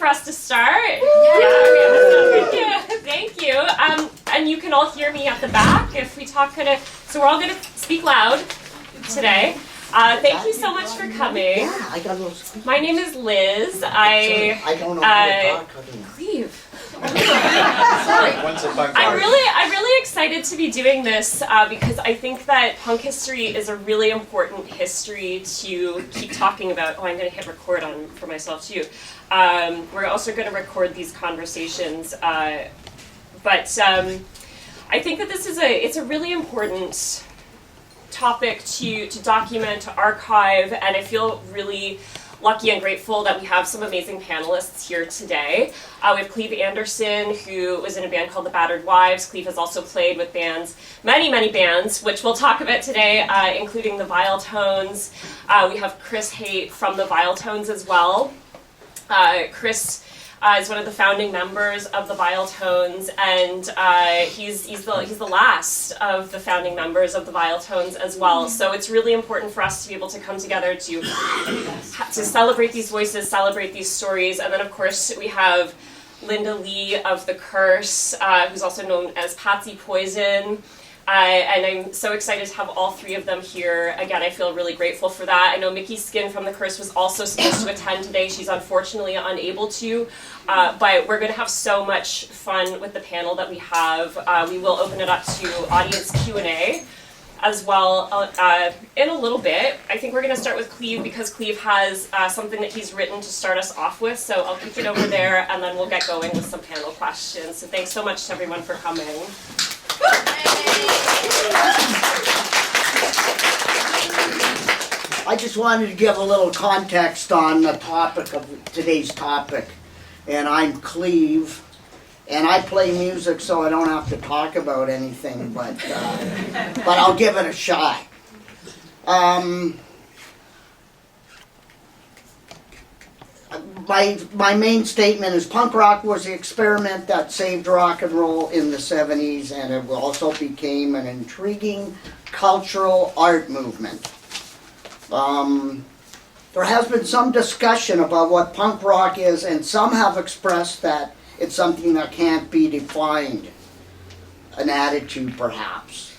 us to start? Yeah. Thank you. And you can all hear me at the back if we talk kind of. So we're all going to speak loud today. Thank you so much for coming. Yeah, I got a little. My name is Liz. I don't know how to talk. Cleave. Sorry. I'm really excited to be doing this because I think that punk history is a really important history to keep talking about. Oh, I'm going to hit record for myself too. We're also going to record these conversations, but I think that it's a really important topic to document, to archive, and I feel really lucky and grateful that we have some amazing panelists here today. We have Cleave Anderson, who was in a band called the Battered Wives. Cleave has also played with bands, many bands, which we'll talk about today, including the Viletones. We have Chris Haight from the Viletones as well. Chris is one of the founding members of the Viletones, and he's the last of the founding members of the Viletones as well. So it's really important for us to be able to come together to celebrate these voices, celebrate these stories, and then of course we have Linda Lee of The Curse, who's also known as Patsy Poison. And I'm so excited to have all three of them here. Again, I feel really grateful for that. I know Mickey Skin from The Curse was also supposed to attend today. She's unfortunately unable to, but we're going to have so much fun with the panel that we have. We will open it up to audience Q&A as well in a little bit. I think we're going to start with Cleave because Cleave has something that he's written to start us off with. So I'll kick it over there, and then we'll get going with some panel questions. So thanks so much to everyone for coming. I just wanted to give a little context on the topic of today's topic. And I'm Cleave, and I play music so I don't have to talk about anything, but I'll give it a shot. My main statement is punk rock was the experiment that saved rock and roll in the 70s, and it also became an intriguing cultural art movement. There has been some discussion about what punk rock is, and some have expressed that it's something that can't be defined, an attitude perhaps.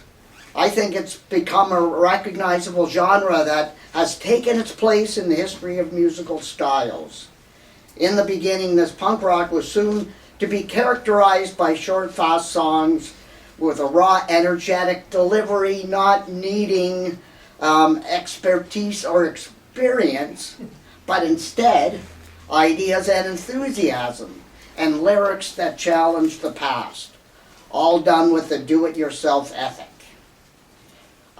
I think it's become a recognizable genre that has taken its place in the history of musical styles. In the beginning, this punk rock was soon to be characterized by short, fast songs with a raw, energetic delivery, not needing expertise or experience, but instead ideas and enthusiasm and lyrics that challenge the past, all done with a do-it-yourself ethic.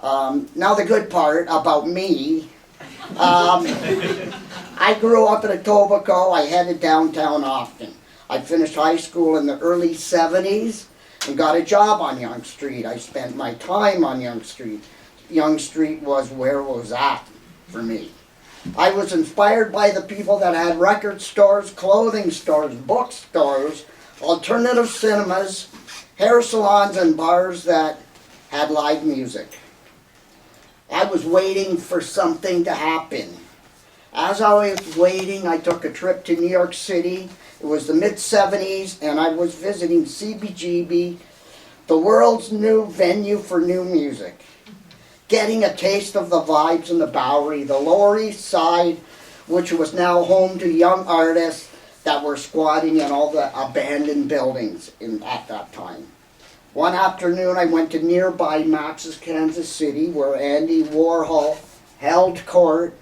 Now the good part about me, I grew up in Etobicoke. I headed downtown often. I finished high school in the early 70s and got a job on Yonge Street. I spent my time on Yonge Street. Yonge Street was where it was at for me. I was inspired by the people that had record stores, clothing stores, bookstores, alternative cinemas, hair salons, and bars that had live music. I was waiting for something to happen. As I was waiting, I took a trip to New York City. It was the mid-70s, and I was visiting CBGB, the world's new venue for new music. Getting a taste of the vibes in the Bowery, the Lower East Side, which was now home to young artists that were squatting in all the abandoned buildings at that time. One afternoon, I went to nearby Max's, Kansas City, where Andy Warhol held court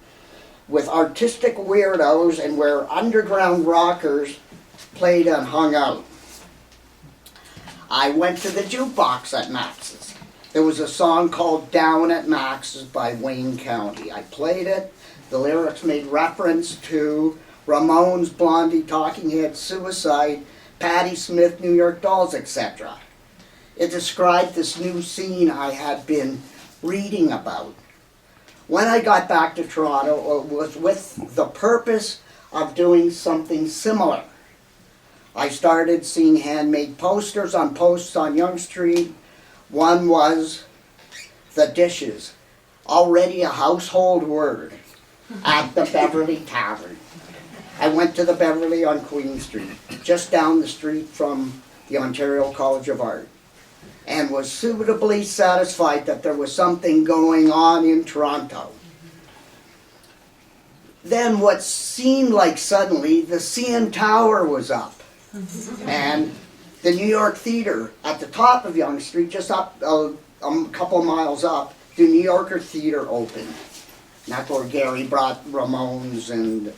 with artistic weirdos and where underground rockers played and hung out. I went to the jukebox at Max's. There was a song called Down at Max's by Wayne County. I played it. The lyrics made reference to Ramones, Blondie, Talking Heads, Suicide, Patti Smith, New York Dolls, etc. It described this new scene I had been reading about. When I got back to Toronto, it was with the purpose of doing something similar. I started seeing handmade posters on posts on Yonge Street. One was the dishes, already a household word, at the Beverly Tavern. I went to the Beverly on Queen Street, just down the street from the Ontario College of Art, and was suitably satisfied that there was something going on in Toronto. Then what seemed like suddenly, the CN Tower was up, and the New York Theater at the top of Yonge Street, just up a couple miles up, the New Yorker Theater opened. And that's where Gary brought Ramones and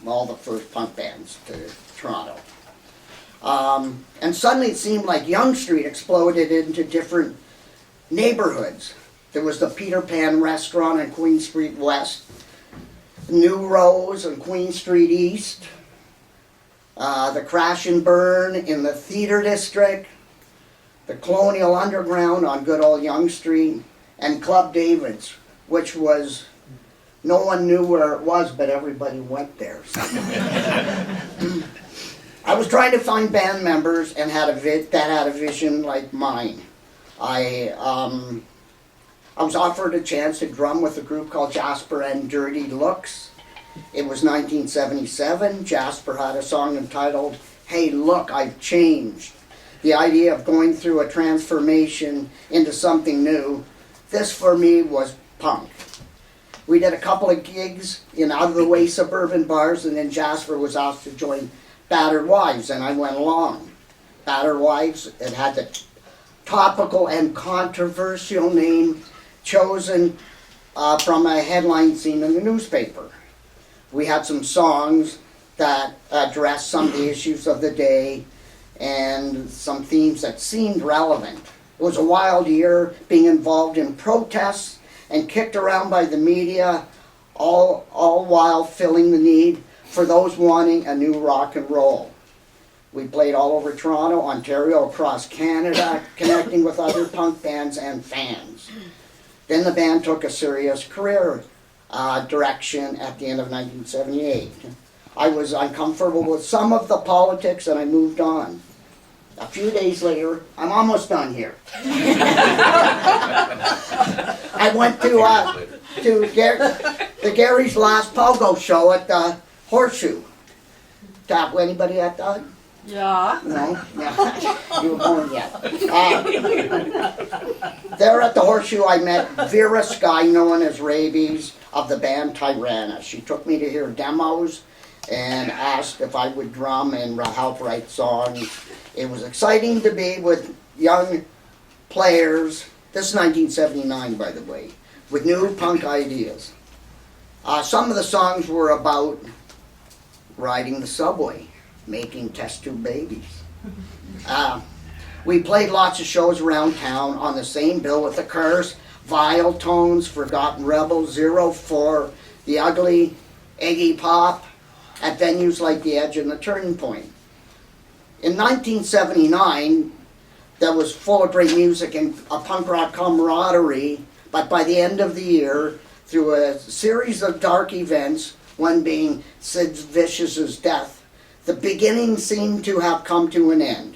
all the first punk bands to Toronto. And suddenly it seemed like Yonge Street exploded into different neighborhoods. There was the Peter Pan restaurant on Queen Street West, New Rose on Queen Street East, the Crash and Burn in the Theater District, the Colonial Underground on good old Yonge Street, and Club David's, which was, no one knew where it was, but everybody went there. I was trying to find band members and that had a vision like mine. I was offered a chance to drum with a group called Jasper and Dirty Looks. It was 1977. Jasper had a song entitled, Hey Look, I've Changed. The idea of going through a transformation into something new. This for me was punk. We did a couple of gigs in out-of-the-way suburban bars, and then Jasper was asked to join Battered Wives, and I went along. Battered Wives, it had the topical and controversial name chosen from a headline seen in the newspaper. We had some songs that addressed some of the issues of the day and some themes that seemed relevant. It was a wild year, being involved in protests and kicked around by the media, all while filling the need for those wanting a new rock and roll. We played all over Toronto, Ontario, across Canada, connecting with other punk bands and fans. Then the band took a serious career direction at the end of 1978. I was uncomfortable with some of the politics and I moved on. A few days later, I'm almost done here. I went to Gary's last pogo show at the Horseshoe. Talk with anybody at that? Yeah. No? Yeah. You were born yet. There at the Horseshoe I met Vera Sky, known as Rabies, of the band Tyranna. She took me to hear demos and asked if I would drum and help write songs. It was exciting to be with young players, this is 1979 by the way, with new punk ideas. Some of the songs were about riding the subway, making test tube babies. We played lots of shows around town on the same bill with the Cars, Viletones, Forgotten Rebels, 04, The Ugly, Iggy Pop, at venues like The Edge and The Turning Point. In 1979, that was full of great music and a punk rock camaraderie, but by the end of the year, through a series of dark events, one being Sid Vicious's death, the beginning seemed to have come to an end.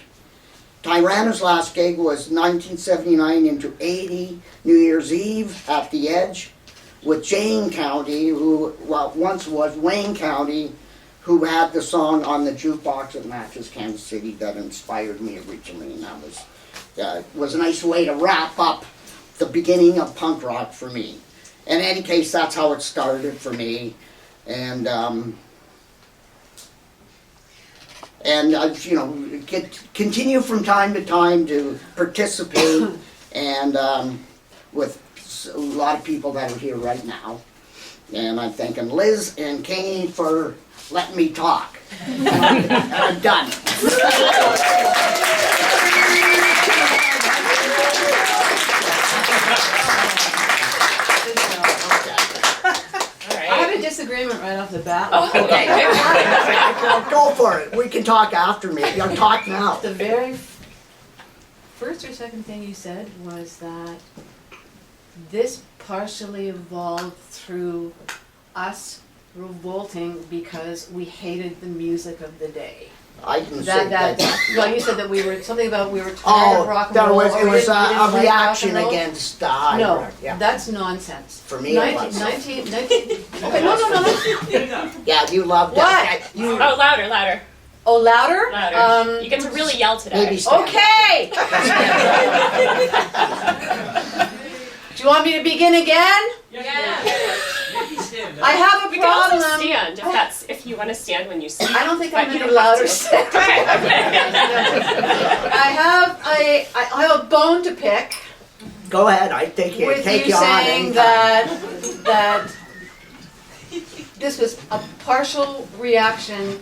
Tyranna's last gig was 1979 into 80, New Year's Eve at The Edge, with Jane County, who once was Wayne County, who had the song on the jukebox at Matches Kansas City that inspired me originally, and that was a nice way to wrap up the beginning of punk rock for me. In any case, that's how it started for me, and you know, continue from time to time to participate, and with a lot of people that are here right now, and I'm thanking Liz and Kingi for letting me talk. And I'm done. I have a disagreement right off the bat. Okay. Well, go for it. We can talk after me. You'll talk now. The very first or second thing you said was that this partially evolved through us revolting because we hated the music of the day. I didn't That, say that, that. well, you said that we were, something about we were tired Oh, of rock and there roll. was, or it we was didn't- we didn't a like rock reaction and roll. against the high No, rock, yeah. that's nonsense. For me, it was. 19, okay, no. Yeah, you loved What? that. You, Oh, louder, louder, Oh, louder? louder. You get to really yell today. maybe stand up. Okay! Do you want me to begin again? I have a We can also problem. stand if you want to stand when you speak. I don't think But I'm you any don't have louder. to. Okay, okay. I have a bone to pick Go ahead, I take you, with take you you on saying anytime. that this was a partial reaction,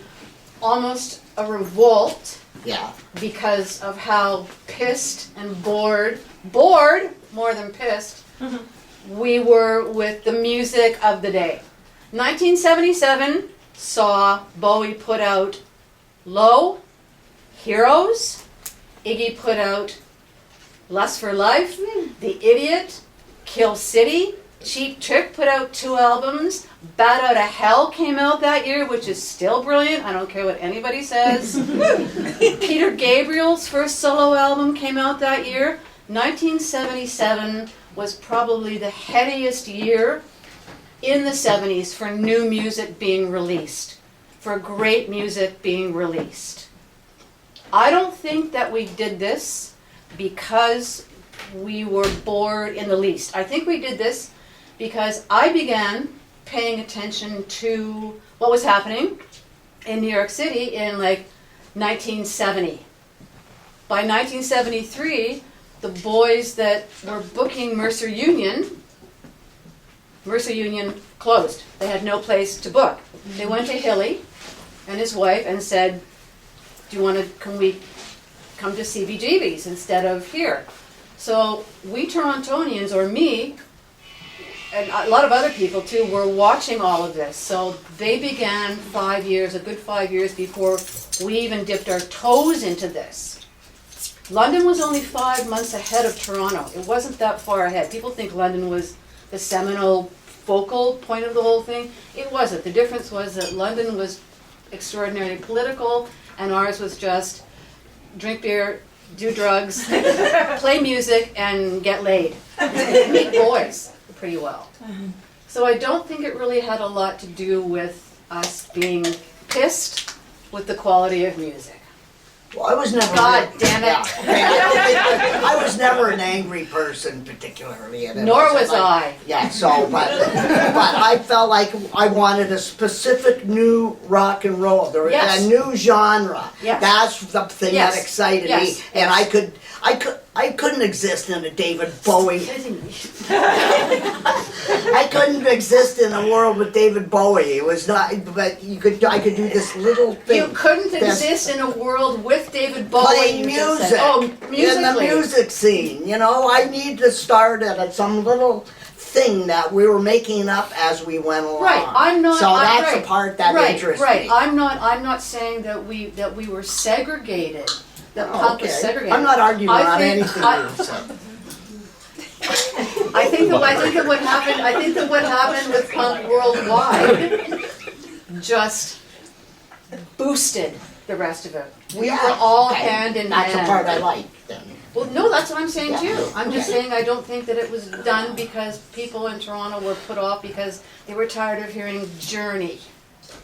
almost a revolt, Yeah, because of how pissed and bored more than pissed, we were with the music of the day. 1977 saw Bowie put out Low, Heroes, Iggy put out Lust for Life, The Idiot, Kill City, Cheap Trick put out 2 albums, Bat Out of Hell came out that year, which is still brilliant, I don't care what anybody says. Peter Gabriel's first solo album came out that year. 1977 was probably the headiest year in the 70s for new music being released, for great music being released. I don't think that we did this because we were bored in the least. I think we did this because I began paying attention to what was happening in New York City in like 1970. By 1973, the boys that were booking Mercer Union closed. They had no place to book. They went to Hilly and his wife and said, can we come to CBGB's instead of here? So we Torontonians, or me, and a lot of other people too, were watching all of this. So they began a good 5 years before we even dipped our toes into this. London was only 5 months ahead of Toronto. It wasn't that far ahead. People think London was the seminal focal point of the whole thing. It wasn't. The difference was that London was extraordinarily political and ours was just drink beer, do drugs, play music, and get laid. Meet boys pretty well. So I don't think it really had a lot to do with us being pissed with the quality of music. well, I was never. God damn it. Yeah. I was never an angry person particularly. And it Nor wasn't was I. Yeah, so, but I felt like I wanted a specific new rock and roll, Yes. a new genre. Yes. That's the thing Yes. that excited Yes. me, and Yes. I couldn't exist in a David Bowie. I couldn't exist in a world with David Bowie. It was not, but I could do this little thing. You couldn't That's- exist in a world with David Bowie. Playing you just music said. Oh, in the musically. music scene. You know, I need to start at some little thing that we were making up as we went along. Right, I'm not. So I'm that's right, the part that right, interests right. me. I'm not saying that we were segregated. That Oh, punk was okay. segregated. I'm not arguing I on think- anything you said. I think that what happened with punk worldwide just boosted the rest of it. We Yeah, were all okay. hand in That's hand. the part I like then. Well, no, that's what I'm saying Yeah. too. I'm just Okay. saying I don't think that it was done because people in Toronto were put off because they were tired of hearing Journey.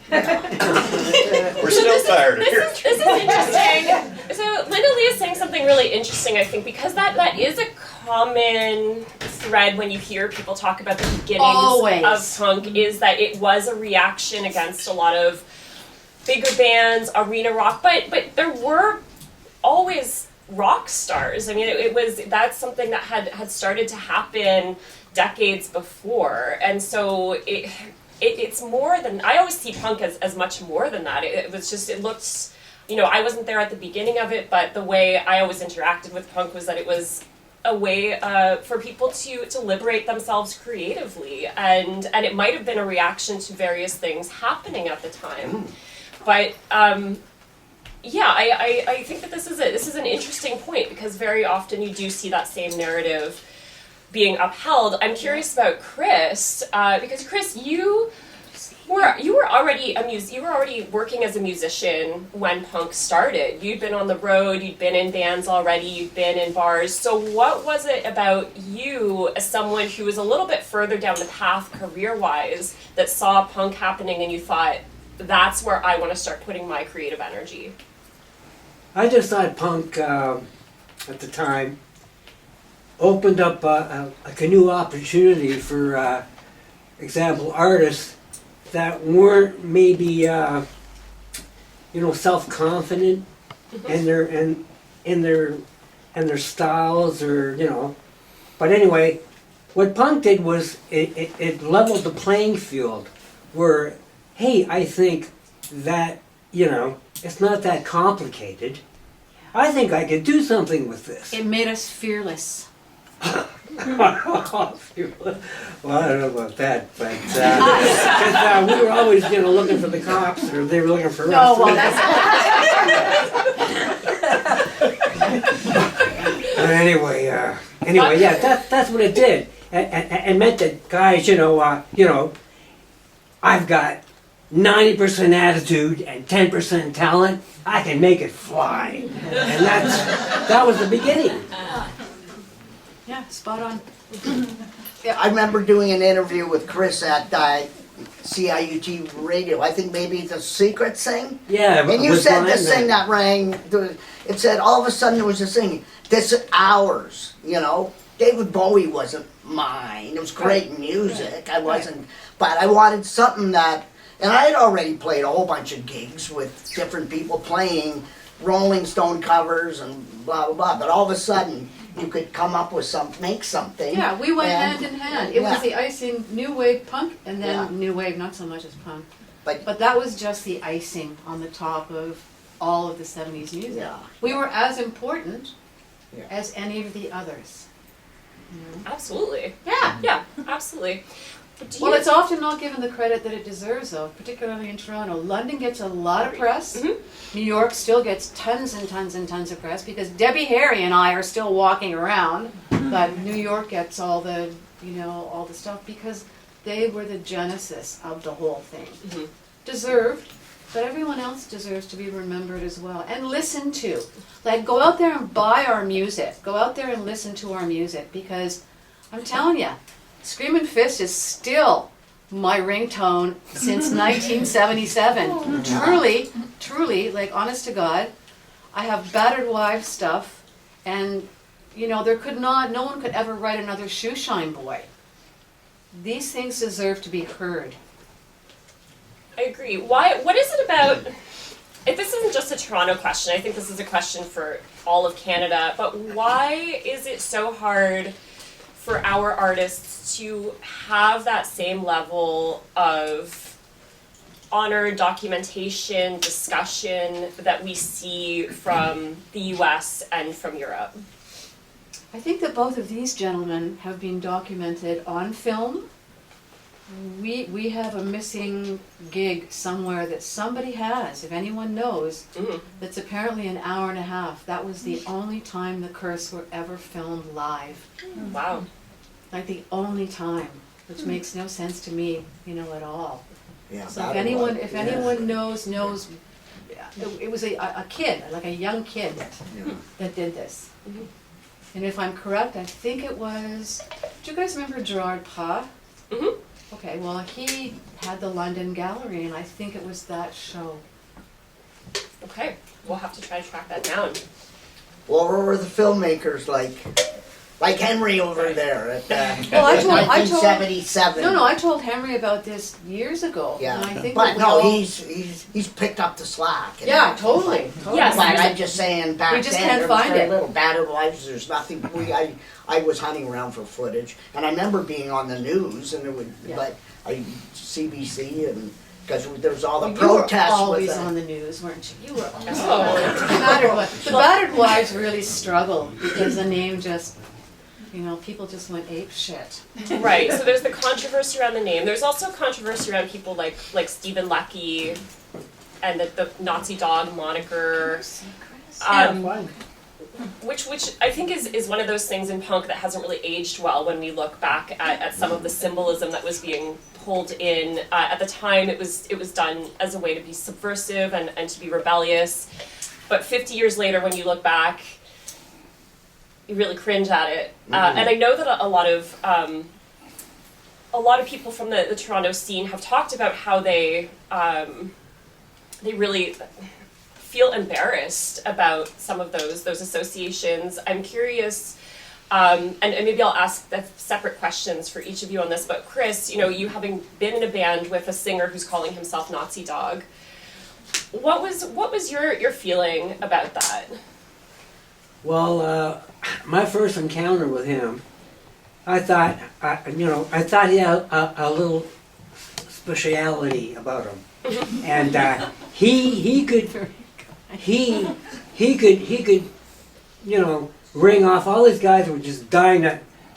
We're still tired of hearing. This is interesting. So Linda Lee is saying something really interesting, I think, because that is a common thread when you hear people talk about the beginnings Always. of punk, is that it was a reaction against a lot of bigger bands, arena rock, but there were always rock stars. I mean, that's something that had started to happen decades before, and so it's more than, I always see punk as much more than that. It was just, it looked, I wasn't there at the beginning of it, but the way I always interacted with punk was that it was a way for people to liberate themselves creatively, and it might have been a reaction to various things happening at the time. But yeah, I think that this is an interesting point, because very often you do see that same narrative being upheld. I'm curious about Chris, because Chris, you You were already working as a musician when punk started. You'd been on the road, you'd been in bands already, you'd been in bars. So what was it about you as someone who was a little bit further down the path career-wise that saw punk happening and you thought, that's where I want to start putting my creative energy? I just thought punk at the time opened up a new opportunity for example artists that weren't maybe self-confident in their styles, or but anyway, what punk did was it leveled the playing field where, hey, I think that it's not that complicated. I think I could do something with this. It made us fearless. Well, I don't know about that, but 'cause, we were always, looking for the cops, or they were looking for us. No, well, that's Anyway, yeah, that's what it did. And meant that guys, I've got 90% attitude and 10% talent. I can make it fly, and that was the beginning. yeah, spot on. I remember doing an interview with Chris at CIUT radio. I think maybe the Secret thing. Yeah, And you with said mine, this thing that rang, it said all of a sudden there was this thing, this ours, David Bowie wasn't mine. It was great music. I wasn't, but I wanted something that, and I had already played a whole bunch of gigs with different people playing Rolling Stone covers and blah, blah, blah. But all of a sudden you could come up with make something. Yeah, we went and- hand in hand. It was Yeah. the icing, new wave punk, and then Yeah. new wave, not so much as punk. But- But that was just the icing on the top of all of the 70s music. Yeah. We were as important Yeah. as any of the others. Absolutely. Yeah. Yeah, absolutely. But do Well, you- it's often not given the credit that it deserves, though, particularly in Toronto. London gets a lot of press. Mhm. New York still gets tons and tons and tons of press because Debbie Harry and I are still walking around. But New York gets all the, all the stuff because they were the genesis of the whole thing. Mhm. Deserved, but everyone else deserves to be remembered as well and listened to. Like, go out there and buy our music. Go out there and listen to our music because I'm telling you, Screamin' Fist is still my ringtone since 1977. Truly, like, honest to God, I have Battered Wives stuff, and no one could ever write another Shoeshine Boy. These things deserve to be heard. I agree. What is it about, if this isn't just a Toronto question, I think this is a question for all of Canada, but why is it so hard for our artists to have that same level of honor, documentation, discussion that we see from the US and from Europe? I think that both of these gentlemen have been documented on film. We have a missing gig somewhere that somebody has, if anyone knows, Mhm. that's apparently an hour and a half. That was the only time the Curse were ever filmed live. Wow. Like the only time, which makes no sense to me, at all. Yeah, So if Battered anyone, Wives, if yeah. anyone knows, it was a kid, like a young kid Yeah. that did this. Mhm. And if I'm correct, I think it was, do you guys remember Gerard Pa? Mhm. Okay, well, he had the London Gallery, and I think it was that show. Okay. We'll have to try to track that down. Well, what were the filmmakers like Henry over there at Well, I told- 1977? No, I told Henry about this years ago. Yeah, And I think but that we no, all- he's picked up the slack. Yeah, totally. Yes. But I'm just saying, back We just then, can't there was find very it. little. Battered Wives, there's nothing. I was hunting around for footage, and I remember being on the news, and it would, Yeah. but CBC, and because there was all the Well, you were protests always with on the news, weren't you? You were always Oh. on the Battered Wives really struggled because the name just, people just went ape shit. Right. So there's the controversy around the name. There's also controversy around people like Stephen Leckie and the Nazi dog moniker. Yeah, Um, fine. which I think is one of those things in punk that hasn't really aged well when we look back at some of the symbolism that was being pulled in. At the time, it was done as a way to be subversive and to be rebellious. But 50 years later, when you look back, you really cringe at it. And I know that a lot of people from the Toronto scene have talked about how they really feel embarrassed about some of those associations. I'm curious, and maybe I'll ask the separate questions for each of you on this, but Chris, you having been in a band with a singer who's calling himself Nazi Dog, what was your feeling about that? Well, my first encounter with him, I thought he had a little speciality about him, and he could ring off all these guys who were just dying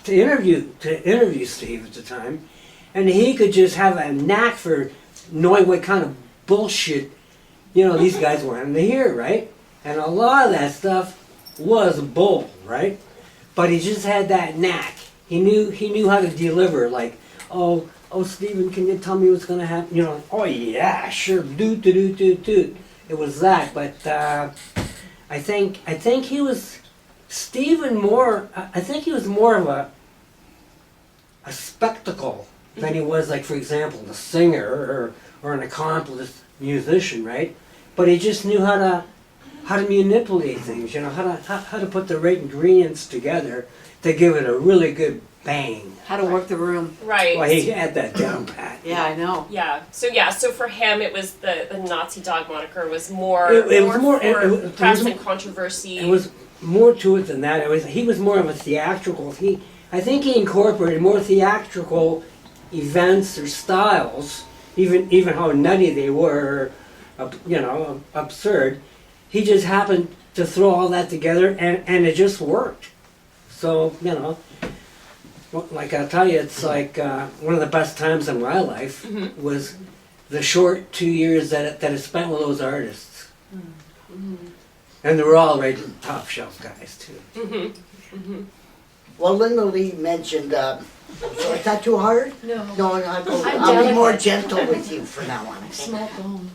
to interview Steve at the time, and he could just have a knack for knowing what kind of bullshit these guys wanted to hear, right? And a lot of that stuff was bull, right? But he just had that knack. He knew how to deliver, like, oh, Stephen, can you tell me what's gonna happen? Oh yeah, sure, do. It was that, but I think he was Stephen more. I think he was more of a spectacle than he was, like, for example, a singer or an accomplished musician, right? But he just knew how to manipulate things, how to put the right ingredients together to give it a really good bang. How to work the room. Right. Well, he had that down pat. Yeah, I know. Yeah. So for him, it was the Nazi Dog moniker was more It was more for press and controversy. It was more to it than that. He was more of a theatrical. I think he incorporated more theatrical events or styles, even how nutty they were, absurd. He just happened to throw all that together, and it just worked. So, like I'll tell you, it's like one of the best times in my life was the short 2 years that I spent with those artists. And they were all right top shelf guys, too. Well, Linda Lee mentioned, so is that too hard? No. No, I'll be more gentle with you from now on. Small bone.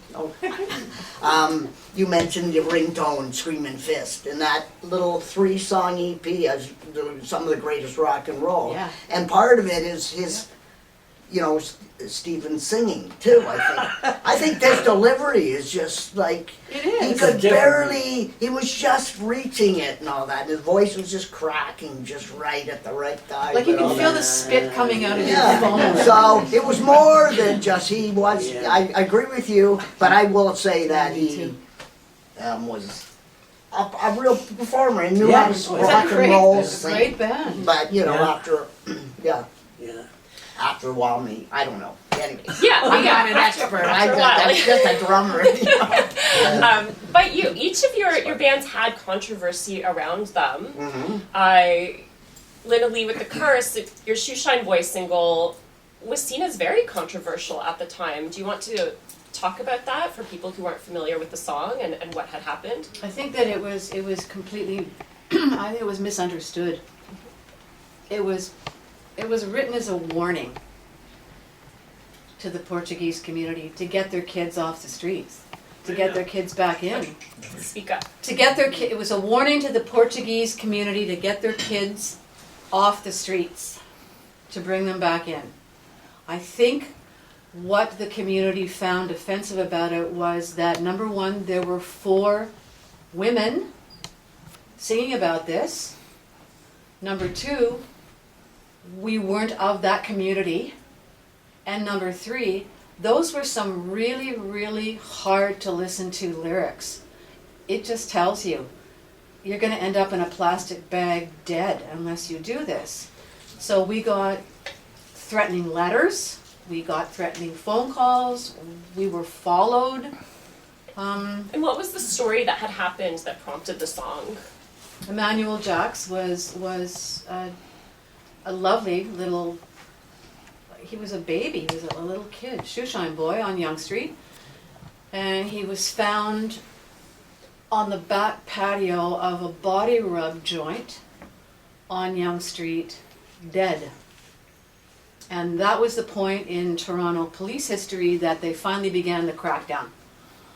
You mentioned the ringtone, Screamin' Fist, and that little 3-song EP has some of the greatest rock and roll. Yeah. And part of it is his, Stephen singing too, I think. I think this delivery is just like, It is. he could barely, he was just reaching it and all that, and his voice was just cracking just right at the right time. Like you and all can feel that. the spit coming out of your Yeah, phone. so it was more than just, he was, Yeah. I agree with you, but I will say that Me he too. was a real performer and knew Yeah. how to Oh, It's rock a and great, roll, it's a great band. but Yeah. after, Yeah. after a while, I don't know. Anyway, Yeah, I'm yeah. not an after- expert. after a while. I'm just a drummer. But each of your bands had controversy around them. Linda Lee with the Curse, your Shoeshine Boy single was seen as very controversial at the time. Do you want to talk about that for people who aren't familiar with the song and what had happened? I think that it was completely, I think it was misunderstood. It was written as a warning to the Portuguese community to get their kids off the streets, to get their kids back in. Speak up. It was a warning to the Portuguese community to get their kids off the streets, to bring them back in. I think what the community found offensive about it was that, number one, there were 4 women singing about this. Number 2, we weren't of that community. And number 3, those were some really, really hard to listen to lyrics. It just tells you, you're going to end up in a plastic bag dead unless you do this. So we got threatening letters, we got threatening phone calls, we were followed. And what was the story that had happened that prompted the song? Emmanuel Jacques was a lovely little, he was a baby, he was a little kid, Shoeshine Boy on Yonge Street. And he was found on the back patio of a body rub joint on Yonge Street, dead. And that was the point in Toronto police history that they finally began the crackdown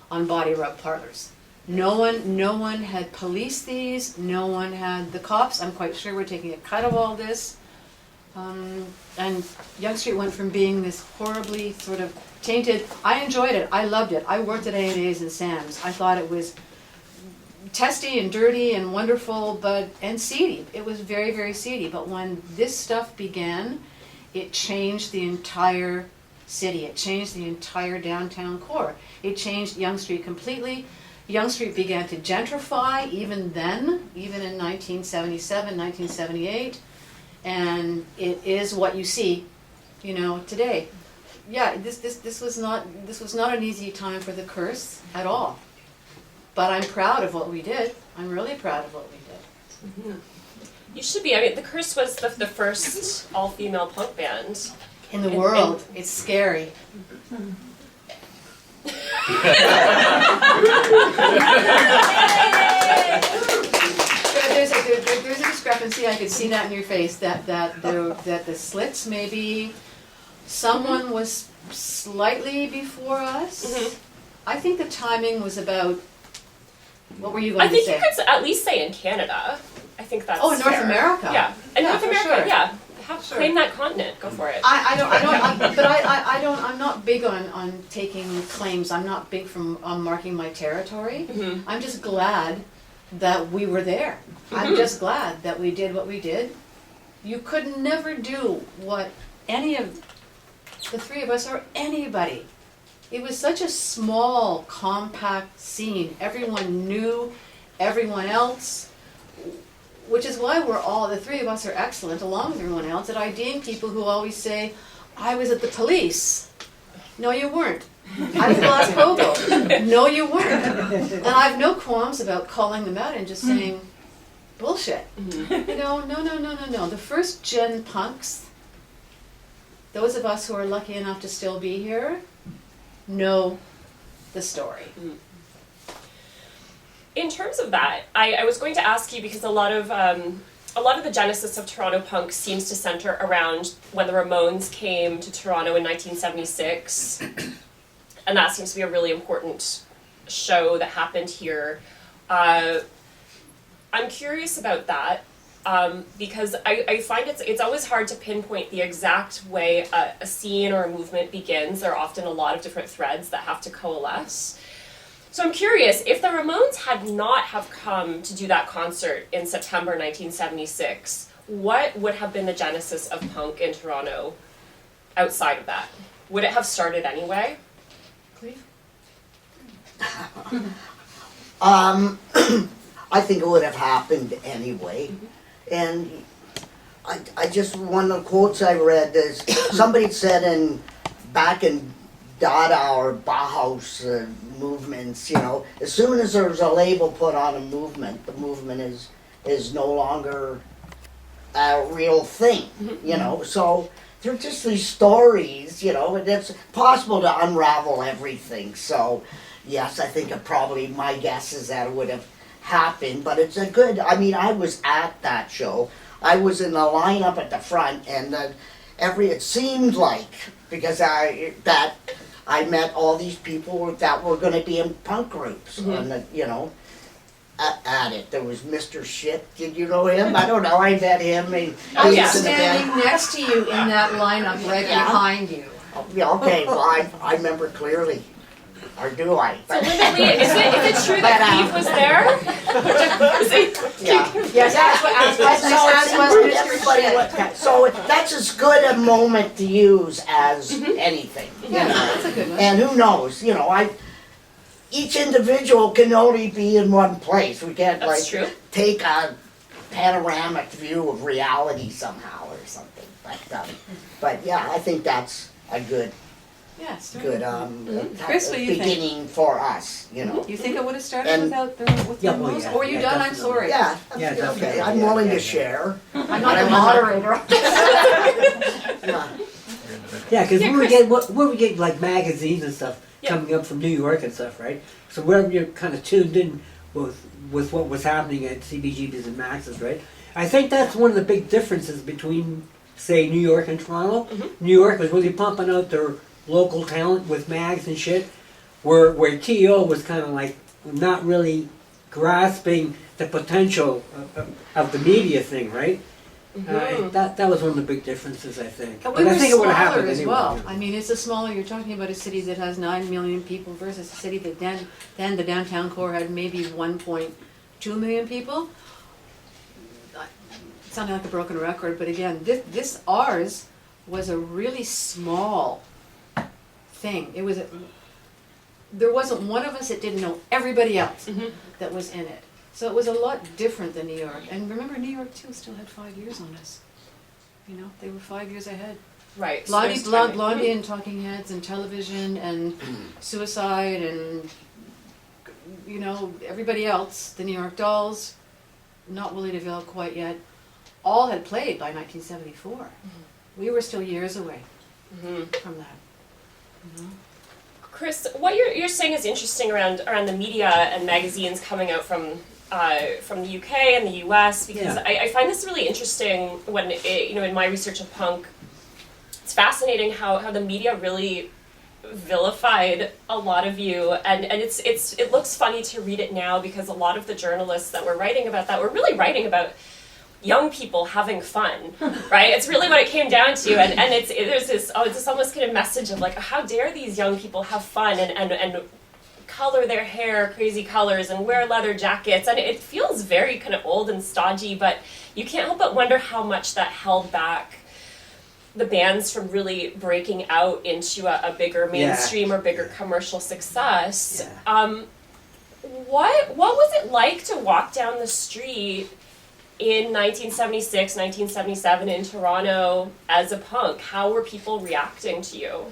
on body rub parlors. No one had policed these, no one had, the cops, I'm quite sure, were taking a cut of all this. And Yonge Street went from being this horribly sort of tainted, I enjoyed it, I loved it, I worked at A&A's and Sam's, I thought it was testy and dirty and wonderful, and seedy. It was very, very seedy, but when this stuff began, it changed the entire city, it changed the entire downtown core. It changed Yonge Street completely. Yonge Street began to gentrify even then, even in 1977, 1978, and it is what you see, today. Yeah, this was not an easy time for the curse at all. But I'm proud of what we did. I'm really proud of what we did. Mm-hmm. You should be. I mean, the Curse was the first all-female punk band in the world. It's scary. There's a discrepancy. I could see that in your face. That the slits maybe someone was slightly before us. Mm-hmm. I think the timing was about. What were you going to say? I think you could at least say in Canada. I think that's in North fair. America. Yeah, in North America. Sure. Yeah, claim that continent. Go for it. I'm not big on taking claims. I'm not big on marking my territory. Mm-hmm. I'm just glad that we were there. Mm-hmm. I'm just glad that we did what we did. You could never do what any of the three of us or anybody. It was such a small, compact scene. Everyone knew everyone else, which is why the three of us are excellent, along with everyone else, at IDing people who always say, I was at the police. No, you weren't. I was at Las Pogo. No, you weren't. And I have no qualms about calling them out and just saying, bullshit. Mm-hmm. No. The first gen punks, those of us who are lucky enough to still be here, know the story. In terms of that, I was going to ask you because a lot of the genesis of Toronto punk seems to center around when the Ramones came to Toronto in 1976, and that seems to be a really important show that happened here. I'm curious about that. Because I find it's always hard to pinpoint the exact way a scene or a movement begins. There are often a lot of different threads that have to coalesce. So I'm curious, if the Ramones had not have come to do that concert in September 1976, what would have been the genesis of punk in Toronto outside of that? Would it have started anyway? Cleave? I think it would have happened anyway. Mm-hmm. And I just, one of the quotes I read is, somebody said back in Dada or Bauhaus movements, as soon as there's a label put on a movement, the movement is no longer a real thing, So they're just these stories, and it's possible to unravel everything. So yes, I think my guess is that it would have happened, but it's I was at that show. I was in the lineup at the front, and it seemed like, because I met all these people that were going to be in punk groups, mm-hmm. and at it. There was Mr. Shit. Did you know him? I don't know. I met him. I was standing next to you in that lineup, right behind you. Oh, yeah, okay. Well, I remember clearly. Or do I? So Linda Lee, is it true that Cleave was there? Yes, so that's as good a moment to use as anything. That's a good one. And who knows? Each individual can only be in one place. We can't take a panoramic view of reality somehow or something. But yeah, I think that's a good. Yes. Good Chris, what do you beginning for us, You think it would have started without the Ramones? Or are you done? I'm sorry. Yeah, okay. I'm willing to share. I'm not the moderator. Yeah, because we would get like magazines and stuff coming up from New York and stuff, right? So wherever you're kind of tuned in with what was happening at CBGB's and Max's, right? I think that's one of the big differences between, say, New York and Toronto. New York was really pumping out their local talent with mags and shit, where TO was kind of like not really grasping the potential of the media thing, right? That was one of the big differences, I think. And But I think it would have happened as anyway. well. I mean, it's a smaller. You're talking about a city that has 9 million people versus a city that then the downtown core had maybe 1.2 million people. Sounding like a broken record, but again, this ours was a really small thing. It was there wasn't one of us that didn't know everybody else that was in it. So it was a lot different than New York. And remember, New York too still had 5 years on us. You know, they were 5 years ahead. Right. so Blondie, there's timing. Blondie and Talking Heads and television and Suicide and, you know, everybody else, the New York Dolls, not Willie DeVille quite yet, all had played by 1974. We were still years away from that. You know? Chris, what you're saying is interesting around the media and magazines coming out from the UK and the US, because Yeah. I find this really interesting when in my research of punk. It's fascinating how the media really vilified a lot of you, and it looks funny to read it now because a lot of the journalists that were writing about that were really writing about young people having fun, right? It's really what it came down to, and there's this almost kind of message of like, how dare these young people have fun and color their hair crazy colors and wear leather jackets, and it feels very kind of old and stodgy, but you can't help but wonder how much that held back the bands from really breaking out into a bigger mainstream or bigger commercial success. Yeah. What was it like to walk down the street in 1976, 1977 in Toronto as a punk? How were people reacting to you?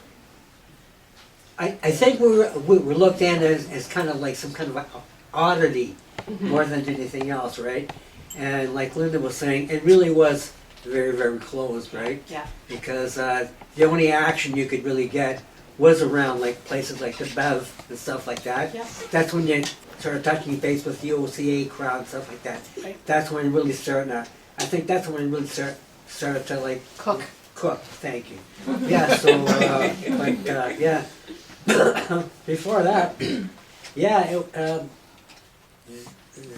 I think we were looked at as kind of like some kind of oddity more than anything else, right? And like Linda was saying, it really was very, very closed, right? Yeah. Because the only action you could really get was around like places like the Bev and stuff like that. Yeah. That's when you started touching base with the OCA crowd and stuff like that. Right. That's when it really started to, I think that's when it really started to like Cook. Thank you. Yeah, so, yeah. Before that, yeah,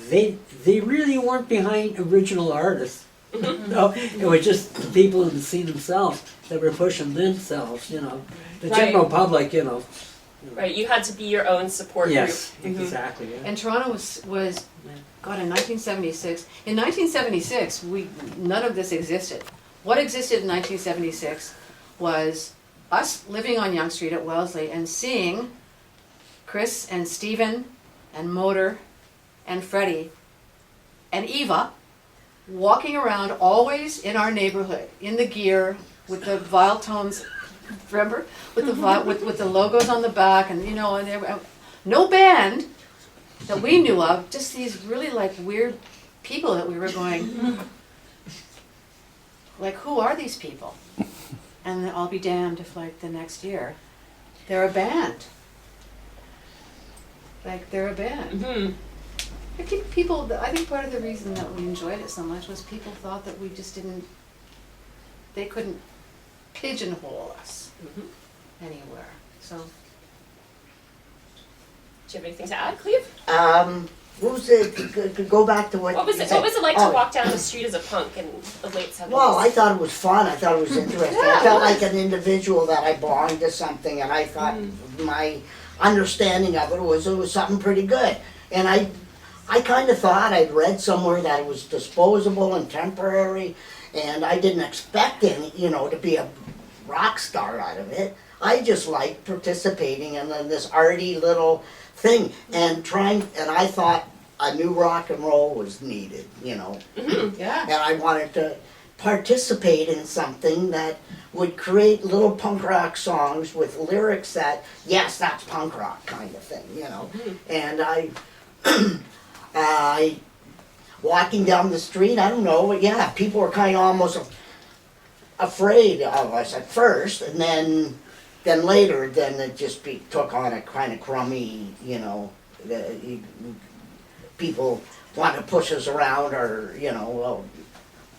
they really weren't behind original artists. No, it was just people in the scene themselves that were pushing themselves, you know. The general public, you know. Right, you had to be your own support Yes, group. exactly. Yeah. And Toronto was God, in 1976. In 1976, none of this existed. What existed in 1976 was us living on Yonge Street at Wellesley and seeing Chris and Stephen and Motor and Freddie and Eva walking around always in our neighborhood in the gear with the Viletones, remember, with the logos on the back, and you know, and there, no band that we knew of, just these really like weird people that we were going, like, who are these people? And I'll be damned if like the next year they're a band. Like they're a band. Mm-hmm. I think people, I think part of the reason that we enjoyed it so much was people thought that we just they couldn't pigeonhole us anywhere. So. Do you have anything to add, Cleve? What was it? Go back to what. What was you it? said. What was it like to walk down the street as a punk in the late 70s? Well, I thought it was fun. I thought it was interesting. Yeah, I felt it was. like an individual that I belonged to something, and I thought my understanding of it was something pretty good. And I kind of thought I'd read somewhere that it was disposable and temporary, and I didn't expect any, to be a rock star out of it. I just liked participating in this arty little thing and I thought a new rock and roll was needed, Yeah. and I wanted to participate in something that would create little punk rock songs with lyrics that, yes, that's punk rock kind of thing, And I walking down the street, I don't know, but yeah, people were kind of almost afraid of us at first, and then later, it just took on a kind of crummy, people want to push us around, or, you know, well,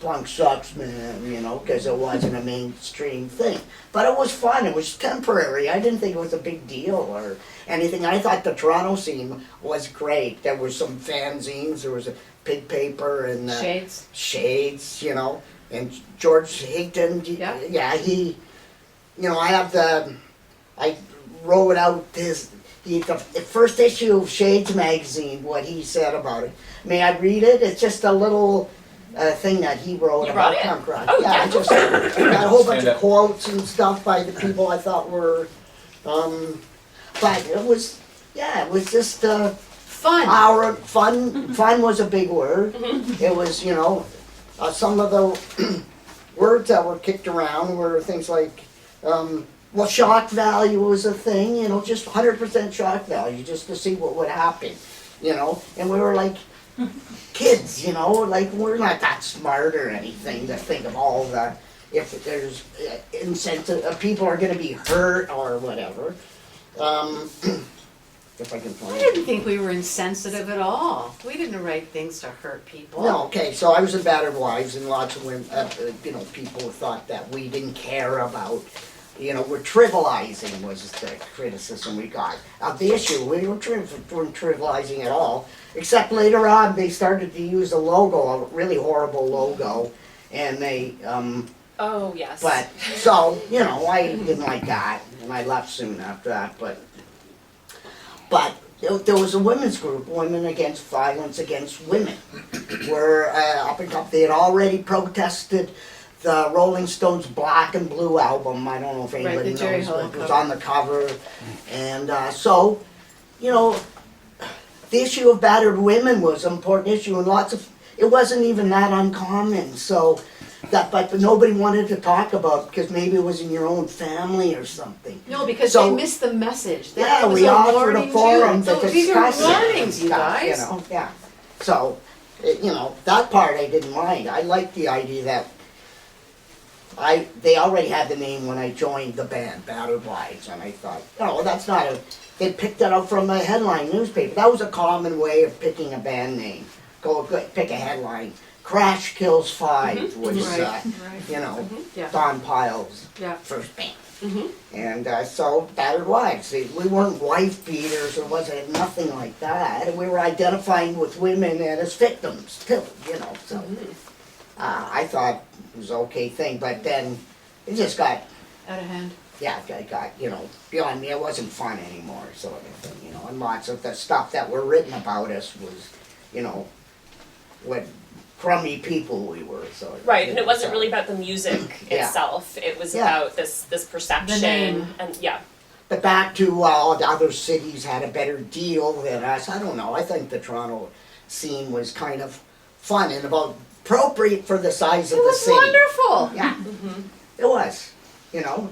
punk sucks, man, you know, because it wasn't a mainstream thing. But it was fun, it was temporary. I didn't think it was a big deal or anything. I thought the Toronto scene was great. There were some fanzines, there was a Pig Paper and Shades, you know, and George Higdon, yeah, he, you know, I wrote out the first issue of Shades magazine, what he said about it. May I read it? It's just a little thing that he wrote You about wrote it? punk rock. Oh, yeah, yeah, I just got a whole bunch of quotes and stuff by the people I thought were, but it was just Fun. Fun was a big word. It was, you know, some of the words that were kicked around were things like, well, shock value was a thing, you know, just 100% shock value, just to see what would happen, you know, and we were like kids, you know, like we're not that smart or anything to think of all the, if there's insensitive, people are going to be hurt or whatever. If I can find I it. didn't think we were insensitive at all. We didn't write things to hurt people. No, okay, so I was in Battered Wives, and lots of women, you know, people thought that we didn't care about, you know, we're trivializing was the criticism we got. The issue, we weren't trivializing at all, except later on they started to use a logo, a really horrible logo, and they, Oh, yes. but, so, you know, I didn't like that, and I left soon after that, but there was a women's group, Women Against Violence Against Women, where up and up, they had already protested the Rolling Stones' Black and Blue album. I don't know if anybody knows, but it was on the cover. And so, you know, the issue of battered women was an important issue, and it wasn't even that uncommon. So, but nobody wanted to talk about it because maybe it was in your own family or something. No, because So- they missed the message. Yeah, was we a offered a warning forum too. to So these are discuss it. warnings, you Stuff, guys. You know, yeah. So, you know, that part I didn't mind. I liked the idea that they already had the name when I joined the band, Battered Wives, and I thought, oh, that's not they picked it up from a headline newspaper. That was a common way of picking a band name. Go pick a headline. Crash Kills 5 was, Right. you know, Yeah. Don Pyle's Yeah. first band. And so, Battered Wives. See, we weren't wife beaters or wasn't nothing like that. We were identifying with women and as victims too, you know. So I thought it was an okay thing, but then it just got, Out of hand. it got, you know, beyond me. It wasn't fun anymore, sort of thing, you know. And lots of the stuff that were written about us was, you know, what crummy people we were. So Right, and it wasn't really about the music Yeah. itself. It was Yeah. about this perception. The name. And yeah. But back to, well, the other cities had a better deal than us. I don't know. I think the Toronto scene was kind of fun and about appropriate for the size of It the was city. wonderful. Yeah, it was, you know.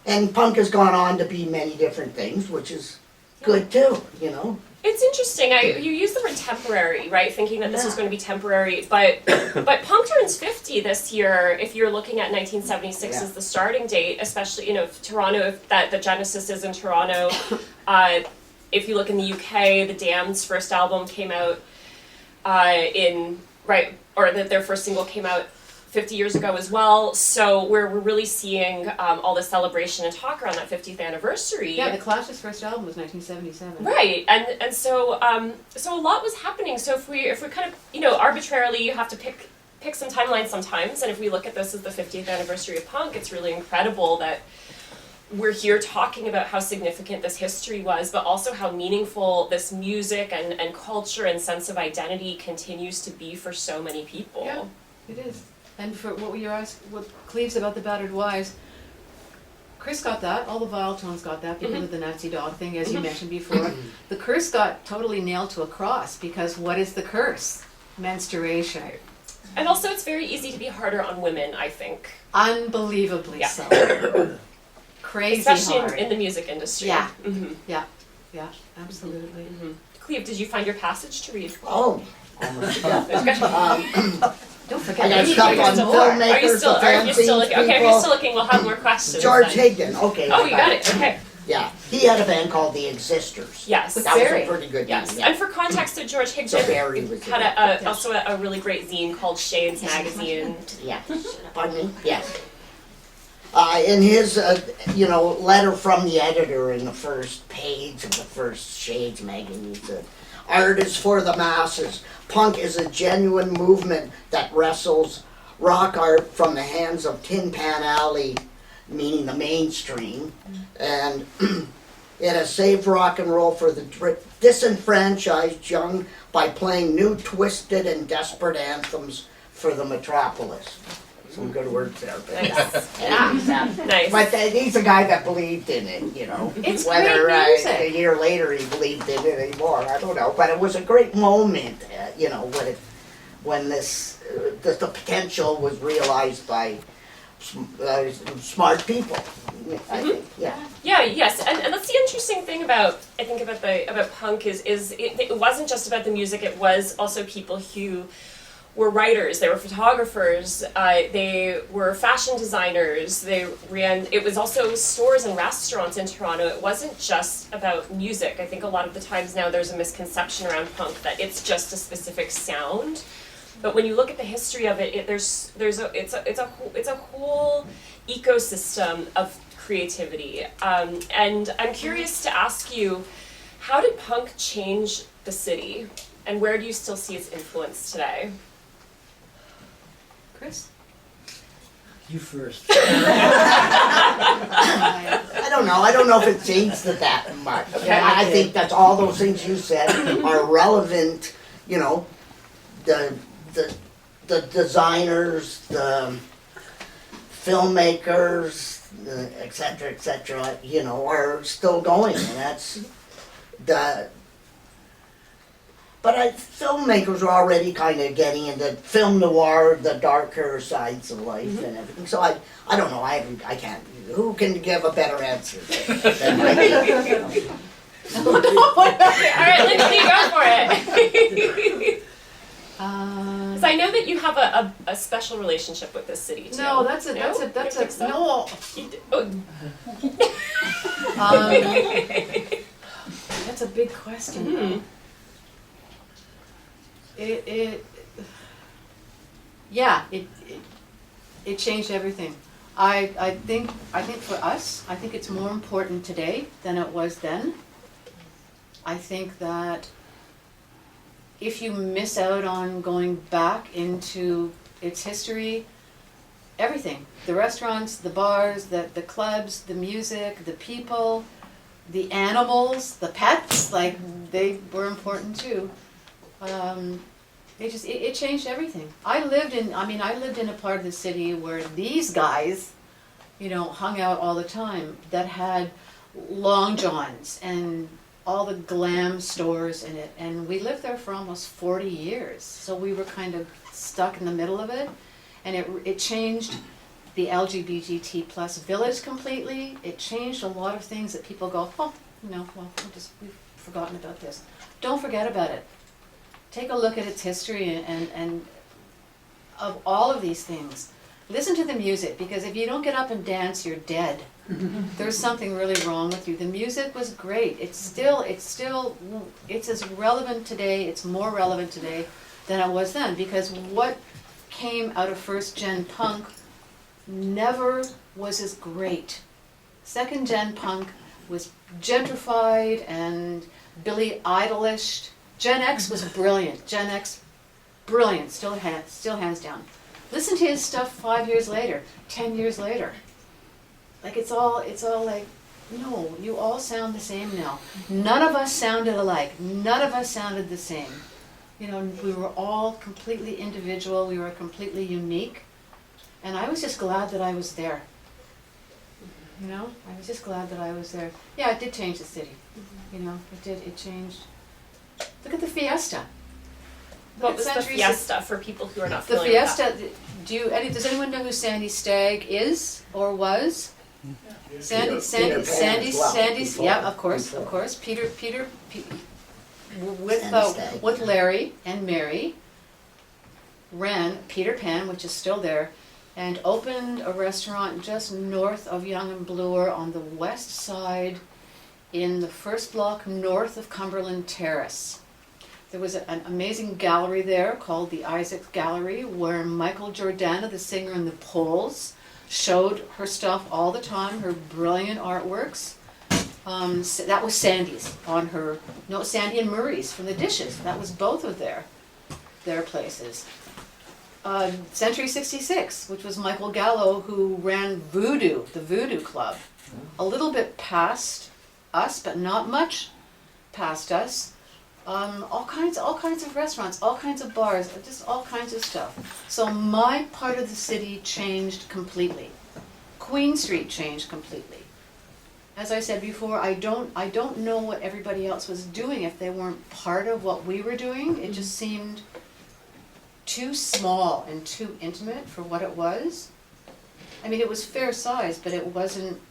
And punk has gone on to be many different things, which is good too, you know. It's interesting. You use the word temporary, right? Thinking that this Yeah. was going to be temporary, but punk turns 50 this year. If you're looking at 1976 Yeah. as the starting date, especially Toronto, if that the genesis is in Toronto. If you look in the UK, the Damned's first album came out their first single came out 50 years ago as well. So we're really seeing all the celebration and talk around that 50th anniversary. Yeah, the Clash's first album was 1977. Right, and so a lot was happening. So if we kind of arbitrarily have to pick some timelines sometimes, and if we look at this as the 50th anniversary of punk, it's really incredible that we're here talking about how significant this history was, but also how meaningful this music and culture and sense of identity continues to be for so many people. Yeah, it is. And for what you asked, what Cleave's about the Battered Wives, Chris got that, all the Viletones got that because of the Nazi dog thing, as you mentioned before. The curse got totally nailed to a cross because what is the curse? Menstruation. And also it's very easy to be harder on women, I think. Unbelievably Yeah. so. Crazy Especially hard. in the music industry. Yeah. Mm-hmm. Yeah, absolutely. Cleve, did you find your passage to read? Oh, almost forgot. Don't I forget got me. stuff There's on more. filmmakers, Are you still the looking? Okay, if you're people. still looking, we'll have more questions. George then. Higdon, okay. Oh, I you got it. Okay. Yeah, he had a band called the Existers. Yes. With That was Barry. a pretty good Yes, name, yeah. and for context, so George So Barry Higdon was had in it. also a really great zine called Shades Magazine. Yeah, pardon me? Yes. In his, letter from the editor in the first page of the first Shades magazine, he said, "Art is for the masses. Punk is a genuine movement that wrestles rock art from the hands of Tin Pan Alley," meaning the mainstream, and it has saved rock and roll for the disenfranchised young by playing new, twisted, and desperate anthems for the metropolis. Some good words there. But Nice. yeah. Nice. But he's a guy that believed in it, It's Whether great music. a year later he believed in it anymore, I don't know. But it was a great moment, when the potential was realized by smart people. I think, yeah. Yeah, yes, and that's the interesting thing about punk is it wasn't just about the music. It was also people who were writers. They were photographers. They were fashion designers. It was also stores and restaurants in Toronto. It wasn't just about music. I think a lot of the times now there's a misconception around punk that it's just a specific sound. But when you look at the history of it, it's a whole ecosystem of creativity. And I'm curious to ask you, how did punk change the city, and where do you still see its influence today? Chris? You first. I don't know. I don't know if it changed it that much. Okay. I think that's all those things you said are relevant. The designers, the filmmakers, et cetera, are still going, and that's the. But filmmakers are already kind of getting into film noir, the darker sides of life and everything. So I don't know. I can't. Who can give a better answer than I do? All right, Lindsay, go for it. Because I know that you have a special relationship with this city too. No, that's a You think so? no. You d- oh. That's a big question. Mhm. It changed everything. I think for us, I think it's more important today than it was then. I think that if you miss out on going back into its history, everything, the restaurants, the bars, the clubs, the music, the people, the animals, the pets, like they were important too. It changed everything. I lived in a part of the city where these guys, hung out all the time, that had Long Johns and all the glam stores in it, and we lived there for almost 40 years. So we were kind of stuck in the middle of it, and it changed the LGBT plus village completely. It changed a lot of things that people go, we've forgotten about this. Don't forget about it. Take a look at its history and of all of these things. Listen to the music, because if you don't get up and dance, you're dead. There's something really wrong with you. The music was great. It's as relevant today, it's more relevant today than it was then, because what came out of first gen punk never was as great. Second gen punk was gentrified and Billy Idolish. Gen X was brilliant. Gen X, brilliant, still hands down. Listen to his stuff 5 years later, 10 years later. Like it's all like, no, you all sound the same now. None of us sounded alike. None of us sounded the same. We were all completely individual. We were completely unique. And I was just glad that I was there. I was just glad that I was there. Yeah, it did change the city. It did. It changed. Look at the Fiesta. What was the Centuries Fiesta for people who are not The familiar with Fiesta. Does anyone know who Sandy Stagg is or was? Sandy. Peter Pan as well, Sandy's. before. Yeah, of course. Peter. Sandy Stagg. With Larry and Mary, ran Peter Pan, which is still there, and opened a restaurant just north of Yonge and Bloor on the west side. in the first block north of Cumberland Terrace. There was an amazing gallery there called the Isaac Gallery, where Michael Jordana, the singer in the Poles, showed her stuff all the time, her brilliant artworks. So that was Sandy's on her, no, Sandy and Murray's from the Dishes. That was both of their places. Century 66, which was Michael Gallo, who ran Voodoo, the Voodoo Club. A little bit past us, but not much past us. All kinds of restaurants, all kinds of bars, just all kinds of stuff. So my part of the city changed completely. Queen Street changed completely. As I said before, I don't know what everybody else was doing if they weren't part of what we were doing. It just seemed too small and too intimate for what it was. I mean, it was fair size, but it wasn't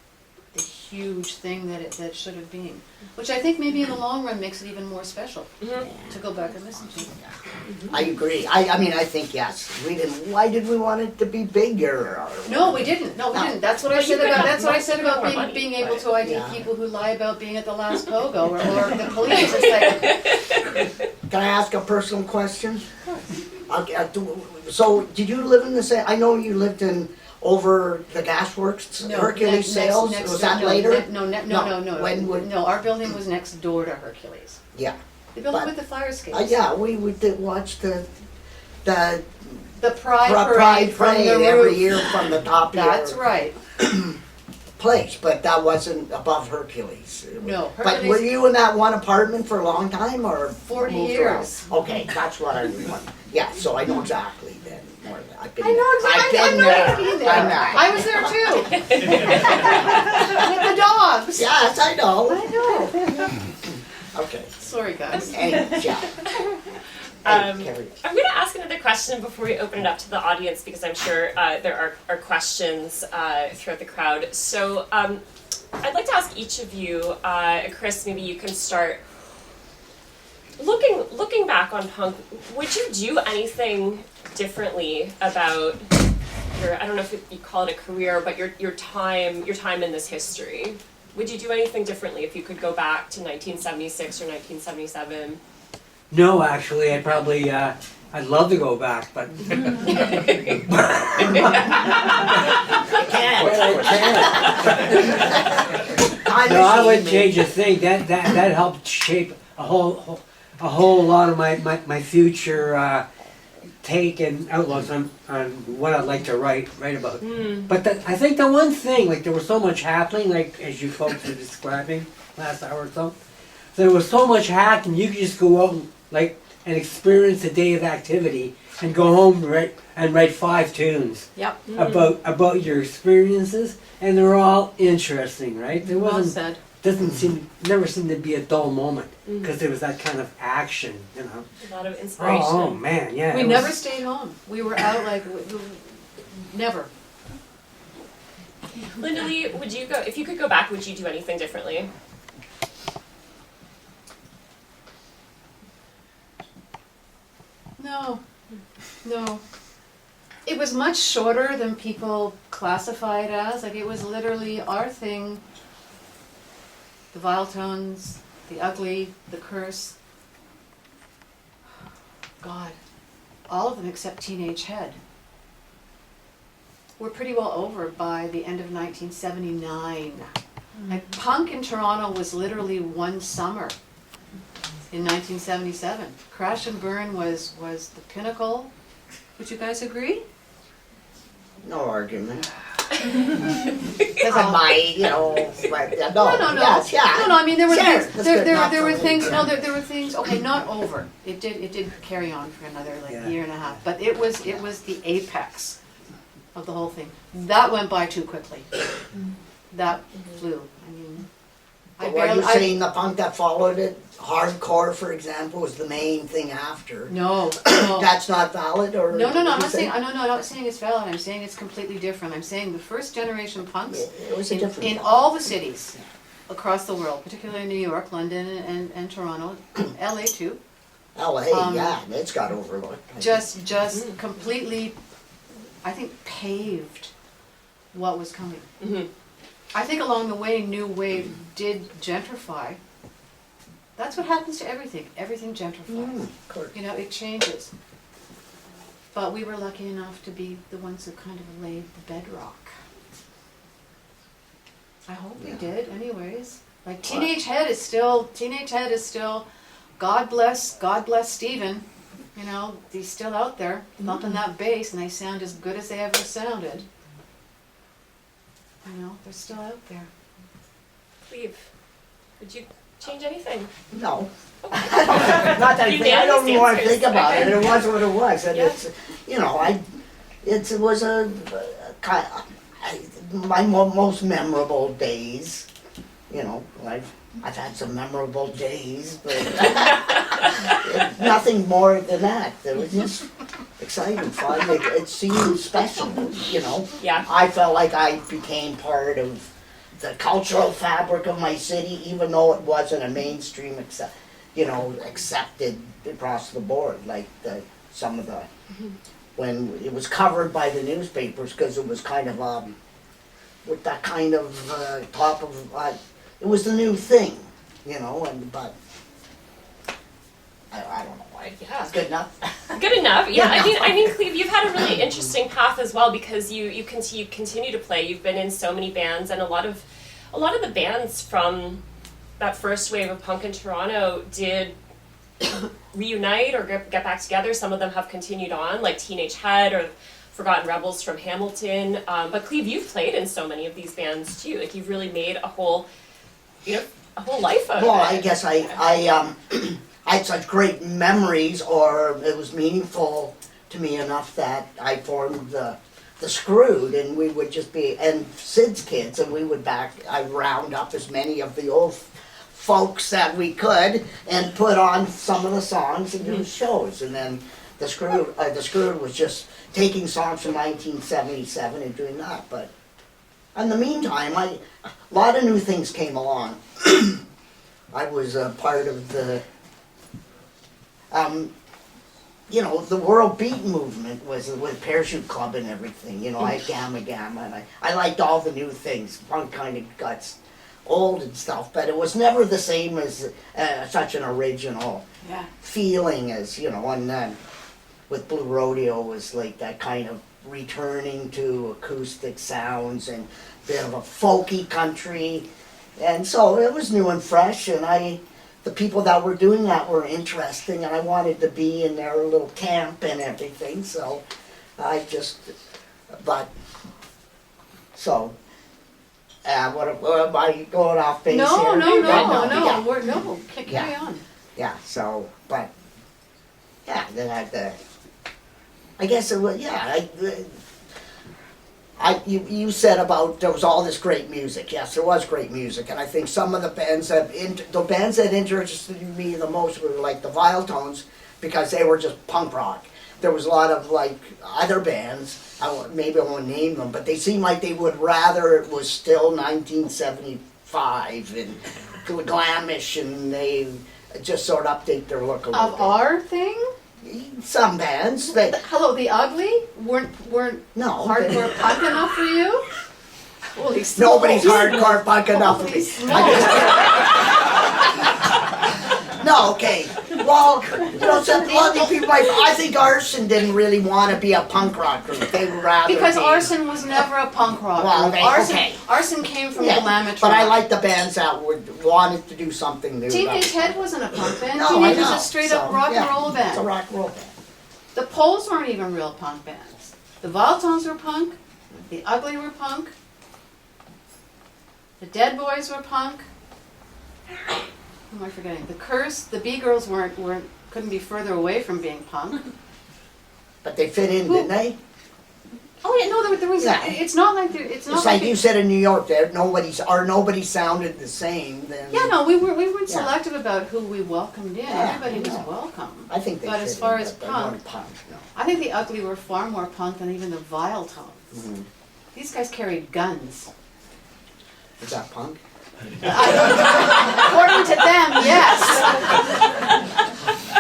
the huge thing that it should have been. Which I think maybe in the long run makes it even more special to go back and listen to. I agree. I mean, I think yes. We didn't. Why did we want it to be bigger? Or No, we didn't. No, we didn't. That's what I But you said could about. have That's what I much said more about money. being able to ID Yeah. people who lie about being at the last pogo or the police. It's like, Can I ask a personal question? Okay, so did you live in the same? I know you lived in over the gasworks, Hercules Sales. Was that later? No. When would? No, our building was next door to Hercules. Yeah. The building But- with the fire escapes. Yeah, we did watch the The Pride Parade Pride from Parade the every roof. year from the top of That's your right. place, but that wasn't above Hercules. No, But were Hercules- you in that one apartment for a long time, or 40 moved years. around? Okay, that's what I want. Yeah, so I know exactly then. More than I've been I know exactly. I've I been know there. you've been I'm there. there. I was there too. With the dogs. Yes, I know. I know. Okay. Sorry, guys. And, yeah. Um, Carrie. I'm going to ask another question before we open it up to the audience because I'm sure there are questions throughout the crowd. So I'd like to ask each of you, Chris, maybe you can start. Looking back on punk, would you do anything differently about your, I don't know if you call it a career, but your time in this history? Would you do anything differently if you could go back to 1976 or 1977? No, actually, I'd probably, I'd love to go back, but. No, I wouldn't change a thing. That helped shape a whole lot of my future take and outlooks on what I'd like to write about. But I think the one thing, like there was so much happening, like as you folks were describing last hour or so, there was so much happening. You could just go out and experience a day of activity and go home and write 5 tunes Yep. about your experiences, and they're all interesting, right? There Well wasn't said. never seemed to be a dull moment because there was that kind of action, you know. A lot of inspiration. Oh man, yeah. We it never was- stayed home. We were out never. Linda Lee, would you go if you could go back? Would you do anything differently? No. It was much shorter than people classify it as. Like it was literally our thing. The Viletones, the Ugly, the Curse. God. All of them except Teenage Head. We're pretty well over by the end of 1979. Like punk in Toronto was literally one summer in 1977. Crash and Burn was the pinnacle. Would you guys agree? No argument. Because I might, but no. No. Yes, yeah. No, I mean there were Sure, things. that's There, good there, enough there for were me. things. No, there were things. Okay, not over. It did carry on for another Yeah. year and a half. But it was the apex of the whole thing. That went by too quickly. That flew. I mean, But were you saying the punk that followed it, hardcore, for example, was the main thing after? No. That's not valid, or No, I'm what not you saying. say? No, I'm not saying it's valid. I'm saying it's completely different. I'm saying the first generation punks It was a different. in all the cities across the world, particularly New York, London, and Toronto, LA too. L.A. um, Yeah, it's got overlooked. Just completely, I think, paved what was coming. Mm-hmm. I think along the way, New Wave did gentrify. That's what happens to everything. Everything gentrifies. Of course. You know, it changes. But we were lucky enough to be the ones who kind of laid the bedrock. I hope we Yeah. did, anyways. Like Teenage Head is still, God bless Steven. You know, he's still out there, thumping that bass, and they sound as good as they ever sounded. You know, they're still out there. Cleve, would you change anything? No. Not that I think, I don't even want to think about it. It was what it was, and Yeah. it's, you know, it was my most memorable days. You know, I've had some memorable days, but nothing more than that. It was just exciting, fun. It seemed special, you know. Yeah. I felt like I became part of the cultural fabric of my city, even though it wasn't a mainstream accepted across the board, like some of the, when it was covered by the newspapers, because it was kind of, with that kind of top of, it was the new thing, you know, but I don't know. Yeah. It's good enough. Good enough. Yeah, Good I mean, Cleve, you've had a really interesting path as well because you continue to play. You've been in so many bands, and a lot of the bands from that first wave of punk in Toronto did reunite or get back together. Some of them have continued on, like Teenage Head or Forgotten Rebels from Hamilton. But Cleve, you've played in so many of these bands too. Like you've really made a whole life out of it. Well, I guess I had such great memories, or it was meaningful to me enough that I formed the Screwed, and we would just be, and Sid's Kids, and we would I'd round up as many of the old folks that we could and put on some of the songs and do shows. And then the Screwed was just taking songs from 1977 and doing that. But in the meantime, a lot of new things came along. I was a part of the the World Beat movement was with Parachute Club and everything, you know, I had Gamma Gamma, and I liked all the new things. Punk kind of got old and stuff, but it was never the same as such an original feeling as, you know, and then with Blue Rodeo was like that kind of returning to acoustic sounds and a bit of a folky country, and so it was new and fresh, and the people that were doing that were interesting, and I wanted to be in their little camp and everything, so what am I going off base No, here? no, carry on. Yeah, so, but, yeah, then I guess it was, you said about there was all this great music. Yes, there was great music, and I think some of the bands that interested me the most were like the Viletones, because they were just punk rock. There was a lot of like other bands, maybe I won't name them, but they seemed like they would rather it was still 1975 and glamish, and they just sort of update their look a little bit. Of our thing? Some bands, Hello, the Ugly weren't no, hardcore punk enough for you? Holy nobody's smokes. hardcore punk enough for Holy me. smokes. No, okay. Well, you know, some other people I think Arson didn't really want to be a punk rock group. They would rather Because be, Arson was never a punk rock Well, group. okay. Arson came from yeah, Glamatron. but I like the bands that wanted to do something new. Teenage Head wasn't a punk band. No, Teenage I know. was a straight up rock and roll band. It's a rock and roll band. The Poles weren't even real punk bands. The Viletones were punk. The Ugly were punk. The Dead Boys were punk. Who am I forgetting? The Curse, the B-Girls couldn't be further away from being punk. But they fit in, didn't they? Oh yeah, no, there was. Yeah. It's not like it's not It's like you said in New York, nobody sounded the same. Then Yeah, no, we weren't Yeah. selective about who we welcomed in. Yeah, Everybody was no. welcome. I think they But fit as far in, as but they punk- weren't punk, no. I think the Ugly were far more punk than even the Viletones. Mhm. These guys carried guns. Is that punk? According to them, yes.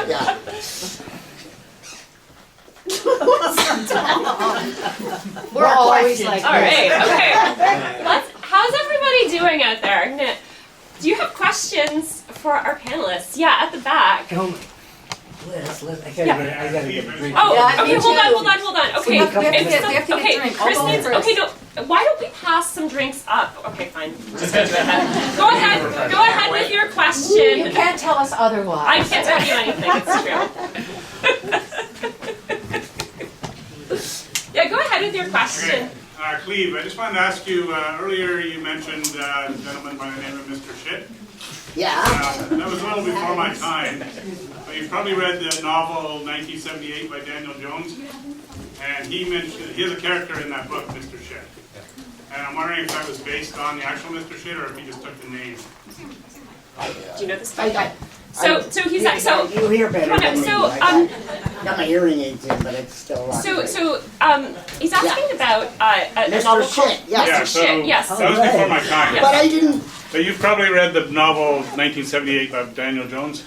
Yeah. We're More always questions. like All this. right, okay. How's everybody going out there. Do you have questions for our panelists? Yeah, at the back. Liz, I Yeah. gotta get a drink. Oh, Yeah, okay, me hold on. too. Okay, We have to get a okay, drink. I'll Chris go needs, first. okay, no, why don't we pass some drinks up? Okay, fine. Just gonna go ahead. Go ahead with your You question. can't tell us I otherwise. can't tell you anything, it's true. Yeah, go ahead with your question. Cleave, I just wanted to ask you, earlier you mentioned a gentleman by the name of Mr. Shit. Yeah, That was a little before my time. But you've probably read the novel 1978 by Daniel Jones. And he has a character in that book, Mr. Shit. And I'm wondering if that was based on the actual Mr. Shit or if he just took the name. Do you know this? I So he's like, so, you hear better come on, than me. so, I got my hearing aids in, but it's still on. he's asking about a Mr. novel Shit, called yes. Yeah, Mr. so Shit, yes. that was before my time. But I didn't. So you've probably read the novel 1978 by Daniel Jones?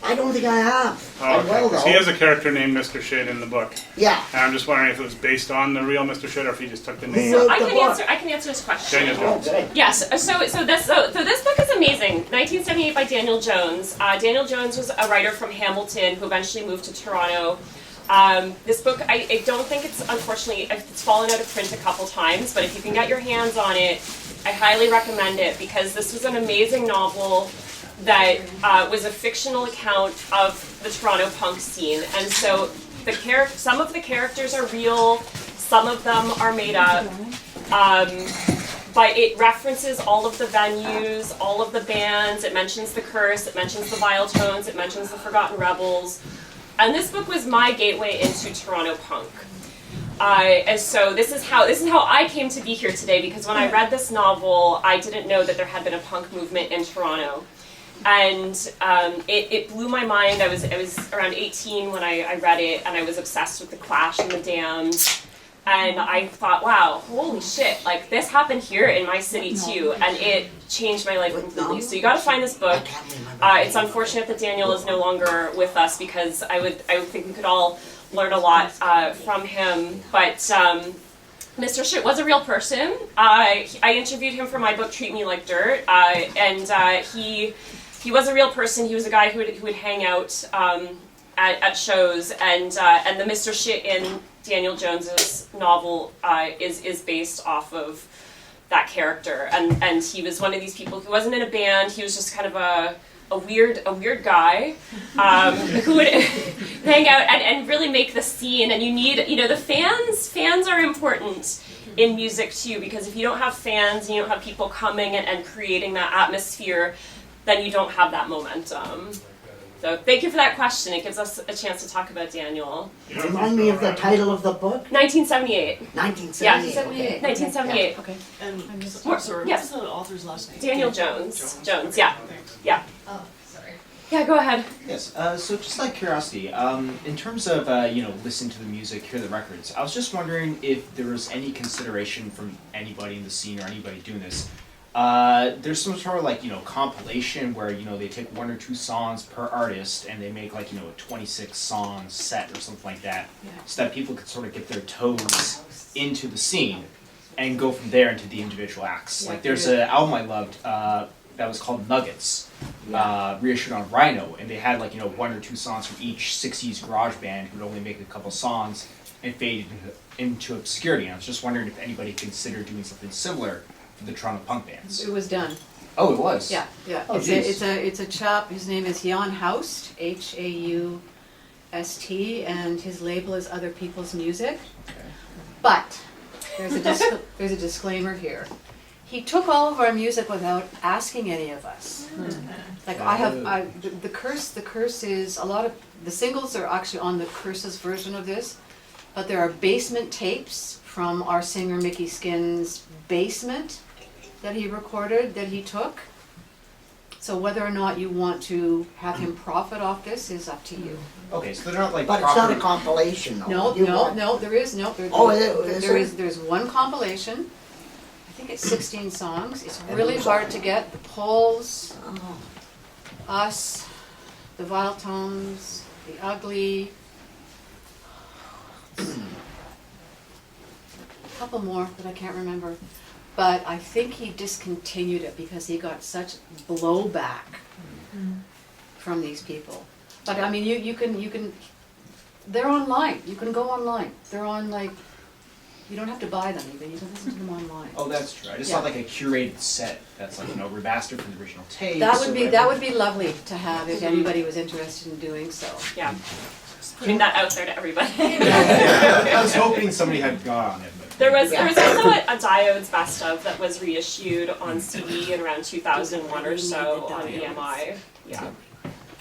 I don't think I have. Oh, I okay. will 'Cause though. he has a character named Mr. Shit in the book. Yeah. And I'm just wondering if it was based on the real Mr. Shit or if he just took the Who name. wrote I the can book? answer this question. Daniel Oh, Jones. good. Yes, so this book is amazing. 1978 by Daniel Jones. Daniel Jones was a writer from Hamilton who eventually moved to Toronto. This book, I don't think unfortunately, it's fallen out of print a couple times, but if you can get your hands on it, I highly recommend it because this was an amazing novel that was a fictional account of the Toronto punk scene. And so some of the characters are real, some of them are made up. But it references all of the venues, all of the bands, it mentions the Curse, it mentions the Viletones, it mentions the Forgotten Rebels. And this book was my gateway into Toronto punk. And so this is how I came to be here today, because when I read this novel, I didn't know that there had been a punk movement in Toronto. And it blew my mind. I was around 18 when I read it, and I was obsessed with the Clash and the Damned. And I thought, wow, holy shit, like this happened here in my city too, and it changed my life completely. So you gotta find this book. It's unfortunate that Daniel is no longer with us because I would think we could all learn a lot from him. But Mr. Shit was a real person. I interviewed him for my book, Treat Me Like Dirt, and he was a real person. He was a guy who would hang out at shows, and the Mr. Shit in Daniel Jones's novel is based off of that character, and he was one of these people who wasn't in a band. He was just kind of a weird guy who would hang out and really make the scene. And you need, the fans are important in music too, because if you don't have fans and you don't have people coming and creating that atmosphere, then you don't have that momentum. So thank you for that question. It gives us a chance to talk about Daniel. Remind me of the title of the book? 1978. 1978. 1978. Okay. And More- I'm sorry, yes. what's the author's last name? Daniel Jones. Jones, yeah. Thanks. Yeah. Oh, sorry. Yeah, go ahead. Yes, so just like curiosity, in terms of, listening to the music, hear the records, I was just wondering if there was any consideration from anybody in the scene or anybody doing this. There's some sort of compilation where, they take one or two songs per artist and they make a 26 song set or something like that, so that people could sort of get their toes into the scene and go from there into the individual acts. Yeah, There's an album I loved, that was called Nuggets, reissued on Rhino, and they had one or two songs from each 60s garage band who would only make a couple songs and fade into obscurity. And I was just wondering if anybody considered doing something similar for the Toronto punk bands. It was done. Oh, it was? Yeah. Oh, It's a chap, his name is Jan Haust, Haust, and his label is Other People's Music. Okay. But there's a disclaimer here. He took all of our music without asking any of us. The Curse is, a lot of, the singles are actually on the Curse's version of this, but there are basement tapes from our singer Mickey Skin's basement that he recorded, that he took. So whether or not you want to have him profit off this is up to you. Okay, so they're not But it's not a compilation though. No, there is no. There's one compilation. I think it's 16 songs. It's really hard to get. The Poles, Us, the Viletones, the Ugly. A couple more that I can't remember. but I think he discontinued it because he got such blowback from these people. But I mean, you can, they're online. You can go online. They're on like, you don't have to buy them even. You can listen to them online. Oh, that's true. I just Yeah. thought like a curated set that's like, remastered from the original tapes. That would be lovely to have if anybody was interested in doing so. Yeah. Just putting that out there to everybody. I was hoping somebody had got on it, but. There was also a Diodes best of that was reissued on CD in around 2001 or so on EMI. Yeah.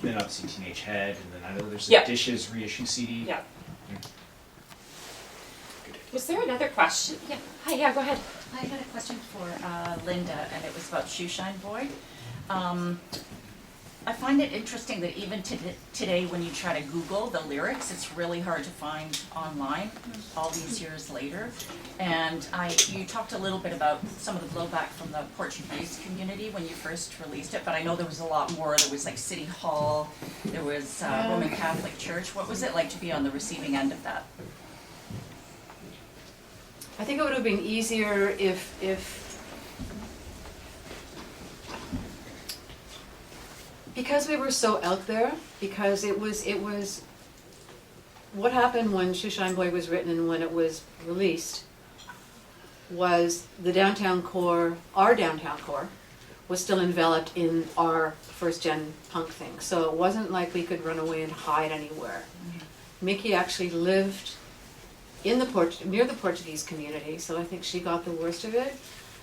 Then obviously Teenage Head, and then I know there's a Yeah. Dishes reissue CD. Yeah. Was there another question? Yeah. Hi. Yeah. Go ahead. I had a question for Linda, and it was about Shoeshine Boy. I find it interesting that even today, when you try to Google the lyrics, it's really hard to find online all these years later. And you talked a little bit about some of the blowback from the Portuguese community when you first released it, but I know there was a lot more. There was like City Hall, there was Roman Catholic Church. What was it like to be on the receiving end of that? I think it would have been easier if because we were so out there, because it was what happened when Shoeshine Boy was written and when it was released was the downtown core, our downtown core, was still enveloped in our first gen punk thing. So it wasn't like we could run away and hide anywhere. Mickey actually lived in the near the Portuguese community, so I think she got the worst of it.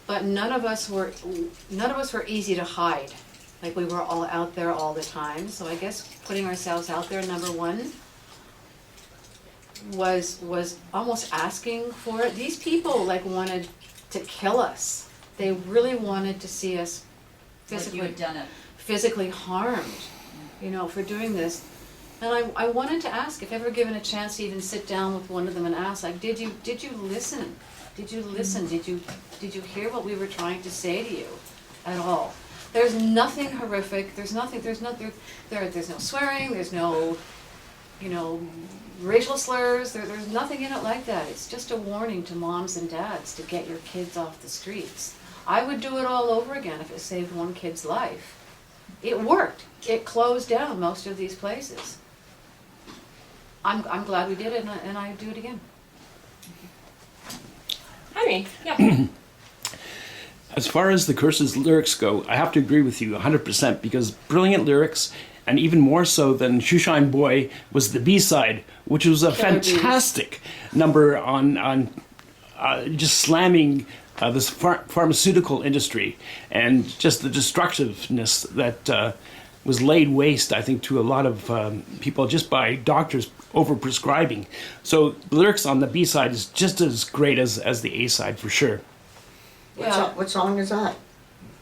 But none of us were easy to hide. Like we were all out there all the time. So I guess putting ourselves out there, number one, was almost asking for it. These people like wanted to kill us. They really wanted to see us Like you had done it. physically harmed, for doing this. And I wanted to ask, if ever given a chance to even sit down with one of them and ask, like, did you listen? Did you listen? Did you hear what we were trying to say to you at all? There's nothing horrific. There's no swearing. There's no, racial slurs. There's nothing in it like that. It's just a warning to moms and dads to get your kids off the streets. I would do it all over again if it saved one kid's life. It worked. It closed down most of these places. I'm glad we did it, and I'd do it again. Henry. Yeah. As far as the Curse's lyrics go, I have to agree with you 100% because brilliant lyrics, and even more so than Shoeshine Boy, was the B-side, which was a fantastic number on just slamming this pharmaceutical industry and just the destructiveness that was laid waste, I think, to a lot of people just by doctors overprescribing. So the lyrics on the B-side is just as great as the A-side for sure. What song is that?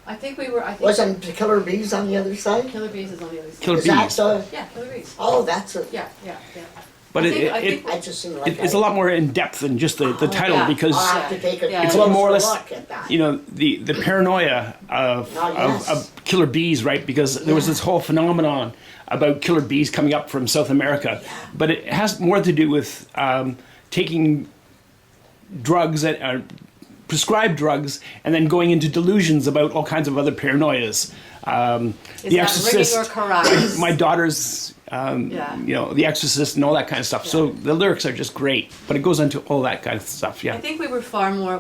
I think we were. Wasn't Killer Bees on the other side? Killer Bees is on the other side. Killer Is that Bees. Yeah, Killer Bees. Oh, that's it. Yeah. But I just seem like it's a lot more in depth than just the title yeah. because I'll have to take a Yeah. it's a lot more or less, look at that. the paranoia of killer bees, right? Because there was this whole phenomenon about killer bees coming up from South America, but it has more to do with taking drugs that prescribed drugs and then going into delusions about all kinds of other paranoias. The Exorcist, ringing or caress? my daughter's, The Exorcist and all that kind of stuff. Yeah. So the lyrics are just great, but it goes into all that kind of stuff. Yeah. I think we were far more.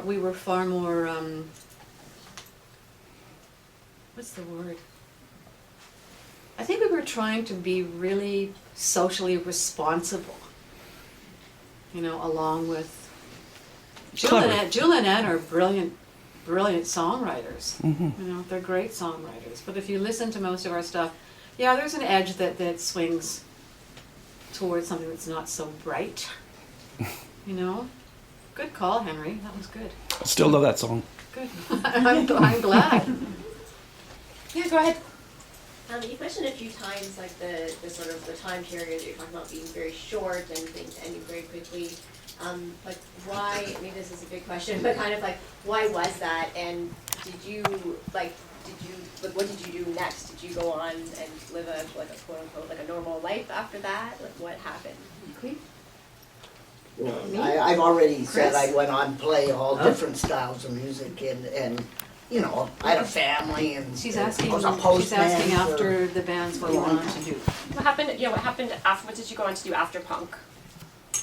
What's the word? I think we were trying to be really socially responsible. Along with Jill and Ann are brilliant songwriters. Mm-hmm. They're great songwriters. But if you listen to most of our stuff, there's an edge that swings towards something that's not so bright. Good call, Henry. That was good. I still love that song. Good. I'm glad. Yeah. Go ahead. You mentioned a few times like the sort of the time period that you're talking about being very short and things ending very quickly. Like why, maybe this is a big question, but kind of like why was that, and what did you do next? Did you go on and live a quote unquote like a normal life after that? Like what happened? Well, I've already said Chris? I went on to play all Huh? different styles of music and you know, I had a family and She's and asking, I was a she's postman asking for- after the bands what you went on to do. What happened? Yeah, what happened after? What did you go on to do after punk?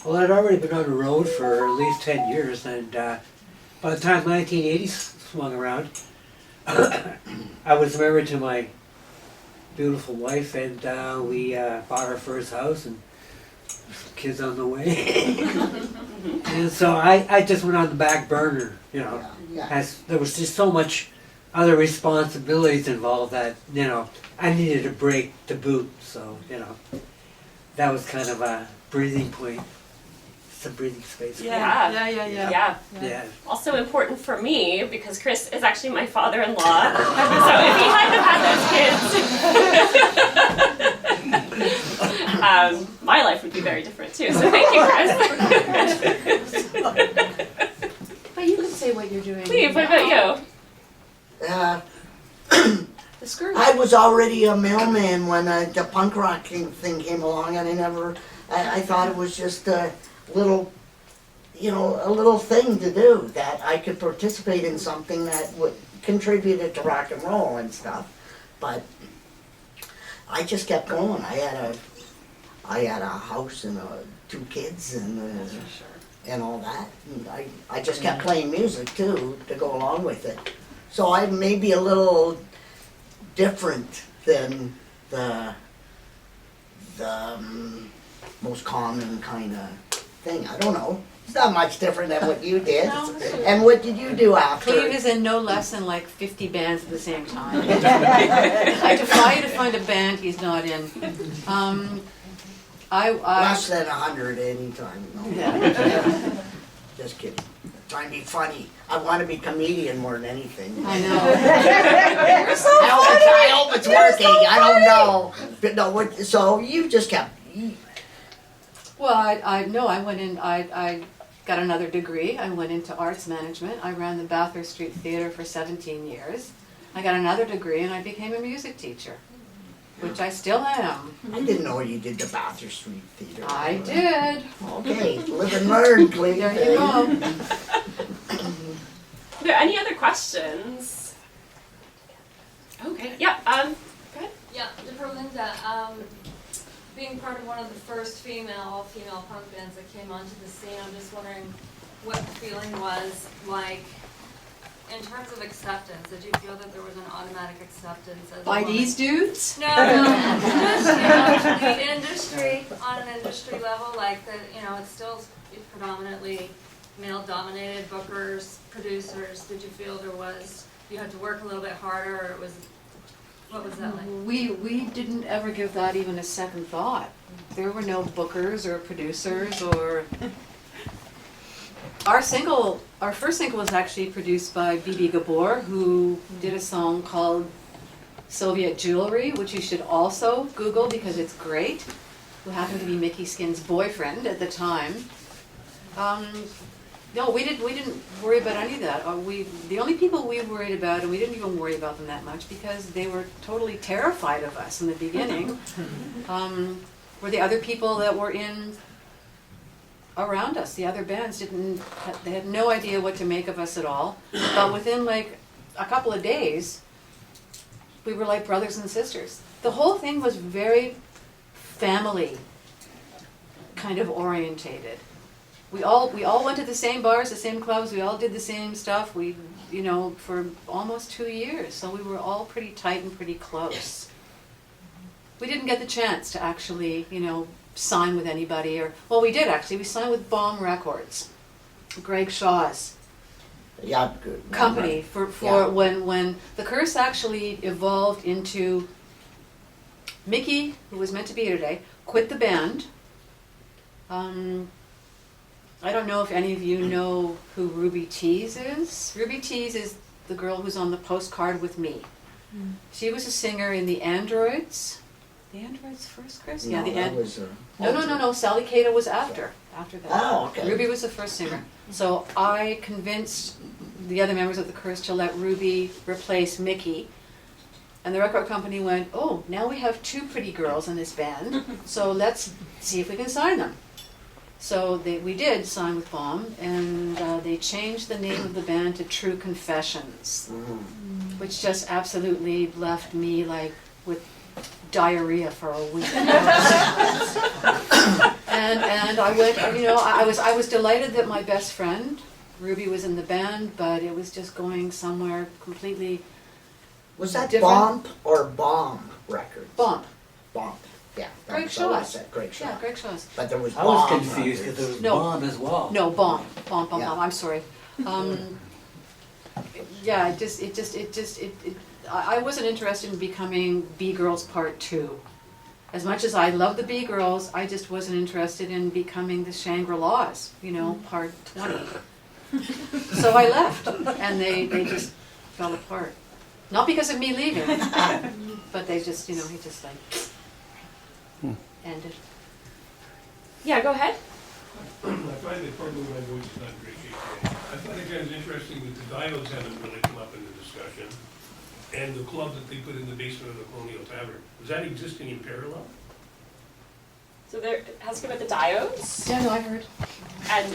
Well, I'd already been on the road for at least 10 years, and by the time 1980s swung around, I was married to my beautiful wife, and we bought our first house, and kids on the way. And so I just went on the back burner, you know. Yeah. As there was just so much other responsibilities involved that, you know, I needed a break to boot, so, you know, that was kind of a breathing point. Some breathing space. Yeah. Yeah. Yeah. Also important for me because Chris is actually my father-in-law. So if he hadn't have had those kids, my life would be very different too. So thank you, Chris. But you can say what you're doing. Cleve, what about you? The skirt. I was already a mailman when the punk rock thing came along, and I thought it was just a little, you know, a little thing to do, that I could participate in something that would contributed to rock and roll and stuff. But I just kept going. I had a house and 2 kids and all that. And I just kept playing music too to go along with it. So I may be a little different than the most common kind of thing. I don't know. It's not much different than what you did. No. And what did you do after? Cleve is in no less than like 50 bands at the same time. I defy you to find a band he's not in. Less than 100 anytime. No. Yeah. Just kidding. Trying to be funny. I want to be comedian more than anything. I know. I hope it's working. I don't know. But no, so you just kept. Well, I went in, I got another degree. I went into arts management. I ran the Bathurst Street Theatre for 17 years. I got another degree and I became a music teacher, which I still am. I didn't know you did the Bathurst Street Theatre. I did. Okay, live and learn, Cleve. There you go. Are there any other questions? Okay. Yeah. Go ahead. Yeah, for Linda, being part of one of the first all-female punk bands that came onto the scene, I'm just wondering what the feeling was like in terms of acceptance. Did you feel that there was an automatic acceptance as a By woman? these dudes? No, just, the industry, on an industry level, like that, it's still predominantly male-dominated, bookers, producers. Did you feel you had to work a little bit harder, or what was that like? We didn't ever give that even a second thought. There were no bookers or producers or... Our first single was actually produced by Bibi Gabor, who did a song called Soviet Jewelry, which you should also Google because it's great, who happened to be Mickey Skin's boyfriend at the time. No, we didn't worry about any of that. The only people we worried about, and we didn't even worry about them that much because they were totally terrified of us in the beginning, were the other people that were around us. The other bands they had no idea what to make of us at all. But within like a couple of days, we were like brothers and sisters. The whole thing was very family kind of orientated. We all went to the same bars, the same clubs, we all did the same stuff, for almost 2 years. So we were all pretty tight and pretty close. We didn't get the chance to actually, sign with anybody we did actually. We signed with Bomb Records, Greg Shaw's company for when The Curse actually evolved into Mickey, who was meant to be here today, quit the band. I don't know if any of you know who Ruby Tease is. Ruby Tease is the girl who's on the postcard with me. She was a singer in the Androids. The Androids first, Chris? No, that was No. Sally Cato was after that. Oh, okay. Ruby was the first singer. So I convinced the other members of the Curse to let Ruby replace Mickey. And the record company went, oh, now we have 2 pretty girls in this band, so let's see if we can sign them. So we did sign with Bomb, and they changed the name of the band to True Confessions, which just absolutely left me like with diarrhea for a week. and I went, I was delighted that my best friend Ruby was in the band, but it was just going somewhere completely Was that different. Bomb or Bomb Records? Bomb. Bomb. Yeah. Greg that's what I Shaw's. said, Greg Shaw. Yeah, Greg Shaw's. But there was I was Bomb confused because there was No. Bomb as well. No, Bomb. Bomb. Yeah. I'm sorry. Yeah, I wasn't interested in becoming B-Girls Part 2. As much as I love the B-Girls, I just wasn't interested in becoming the Shangri-Las, Part 20. So I left, and they just fell apart. Not because of me leaving, but they just, he just like ended. Yeah, go ahead. I find that probably my voice is not in great shape today. I find it kind of interesting that the diodes haven't really come up in the discussion, and the club that they put in the basement of the Colonial Tavern. Was that existing in parallel? So there, asking about the diodes, Yeah, no, I heard. and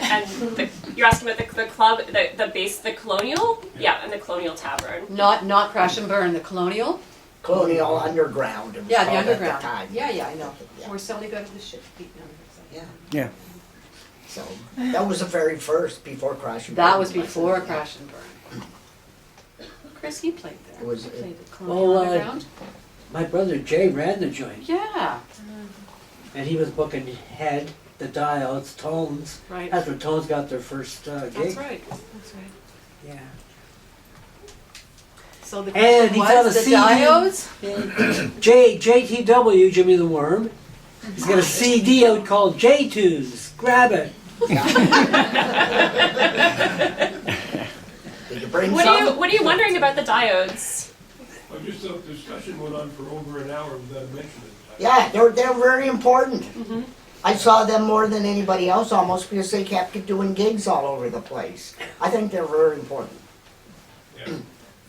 you're asking about the club, the base, the Colonial, yeah, and the Colonial Tavern. Not Crash and Burn, the Colonial. Colonial Underground. It was Yeah, the called at underground. time. Yeah, I know. Yeah. We're selling out of the ship. Yeah. Yeah. So that was the very first before Crash and That Burn. was before Crash and Burn. Chris, he played there. It was- He played the Colonial Well, Underground. My brother Jay ran the joint, Yeah, and he was booking Head, the Diodes, Tones. right. That's when Tones got their first gig. That's right. That's right. Yeah. So the And question he found was a the CD. diodes. JTW, Jimmy the Worm. He's got a CD out called J Tunes. Grab it. Did you bring What some? are you wondering about the diodes? Well, just the discussion went on for over an hour without a mention of the Yeah, they're very important. Mm-hmm. I saw them more than anybody else almost because they kept doing gigs all over the place. I think they're very important. Yeah.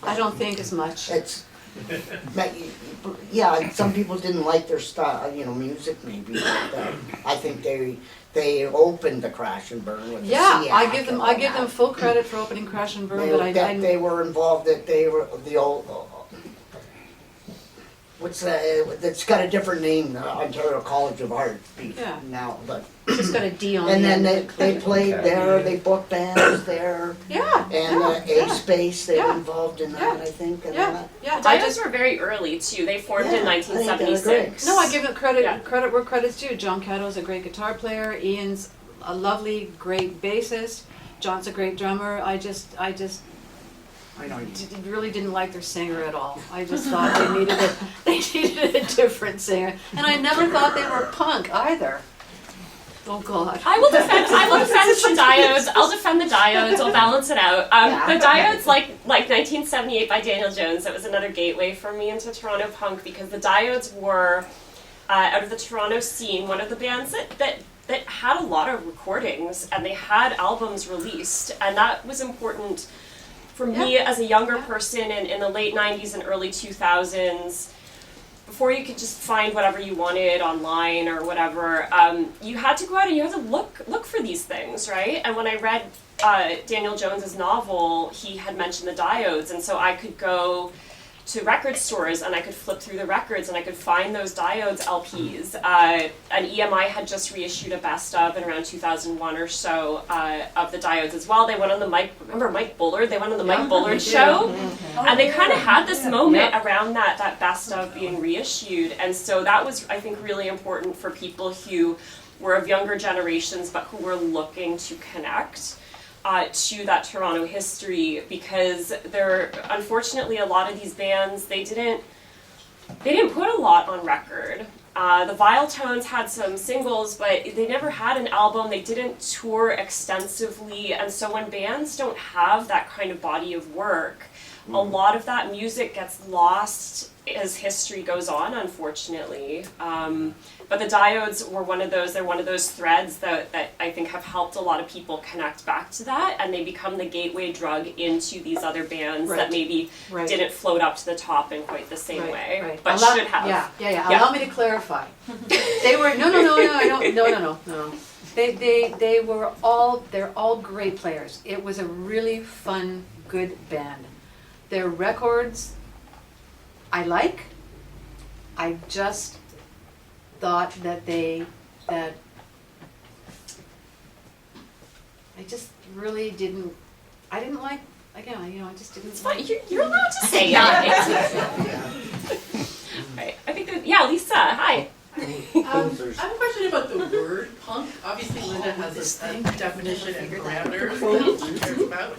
I don't think as much. It's, yeah, some people didn't like their style, music maybe, but I think they opened the Crash and Burn with the Yeah, SEAC I give and them all full that. credit for opening Crash and Burn, but They were involved, that they were the old, it's got a different name, the Ontario College of Art Yeah. now, but, just got a D on and the then end. they played there, they booked bands there, Yeah, and A-Space, they were Yeah. involved in that, Yeah. I think, and yeah, that. yeah. The I diodes just were very early too. They formed Yeah, in I think they were 1976. no, I give them credit. Yeah. Credit where credit's due. John Cato's a great guitar player. Ian's a lovely, great bassist. John's a great drummer. I just really didn't like their singer at all. I just thought they needed a different singer, and I never thought they were punk either. Oh God. I will defend the diodes. I'll defend the diodes. I'll balance it out. The diodes, like 1978 by Daniel Jones, that was another gateway for me into Toronto punk because the diodes were out of the Toronto scene, one of the bands that had a lot of recordings and they had albums released, and that was important for me as a younger person in the late 90s and early 2000s. Before you could just find whatever you wanted online or whatever, you had to go out and you had to look for these things, right? And when I read Daniel Jones's novel, he had mentioned the diodes, and so I could go to record stores and I could flip through the records and I could find those diodes LPs. And EMI had just reissued a best of in around 2001 or so of the diodes as well. They went on the remember Mike Bullard? They went on the Mike Bullard show. And they kind of had this moment around that best of being reissued. And so that was, I think, really important for people who were of younger generations but who were looking to connect to that Toronto history, because unfortunately a lot of these bands they didn't put a lot on record. The Viletones had some singles, but they never had an album. They didn't tour extensively, and so when bands don't have that kind of body of work, a lot of that music gets lost as history goes on, unfortunately. But the diodes were one of those. They're one of those threads that I think have helped a lot of people connect back to that, and they become the gateway drug into these other bands that maybe didn't float up to the top in quite the same way, but should have. Yeah. Allow me to clarify. They were no. They were all, they're all great players. It was a really fun, good band. Their records, I like. I just thought that I just really didn't, I didn't like, again, I just didn't. It's fine. You're allowed to say that. Right. I think that, yeah, Lisa, hi. I have a question about the word punk. Obviously, Linda has a definition and parameters that she cares about.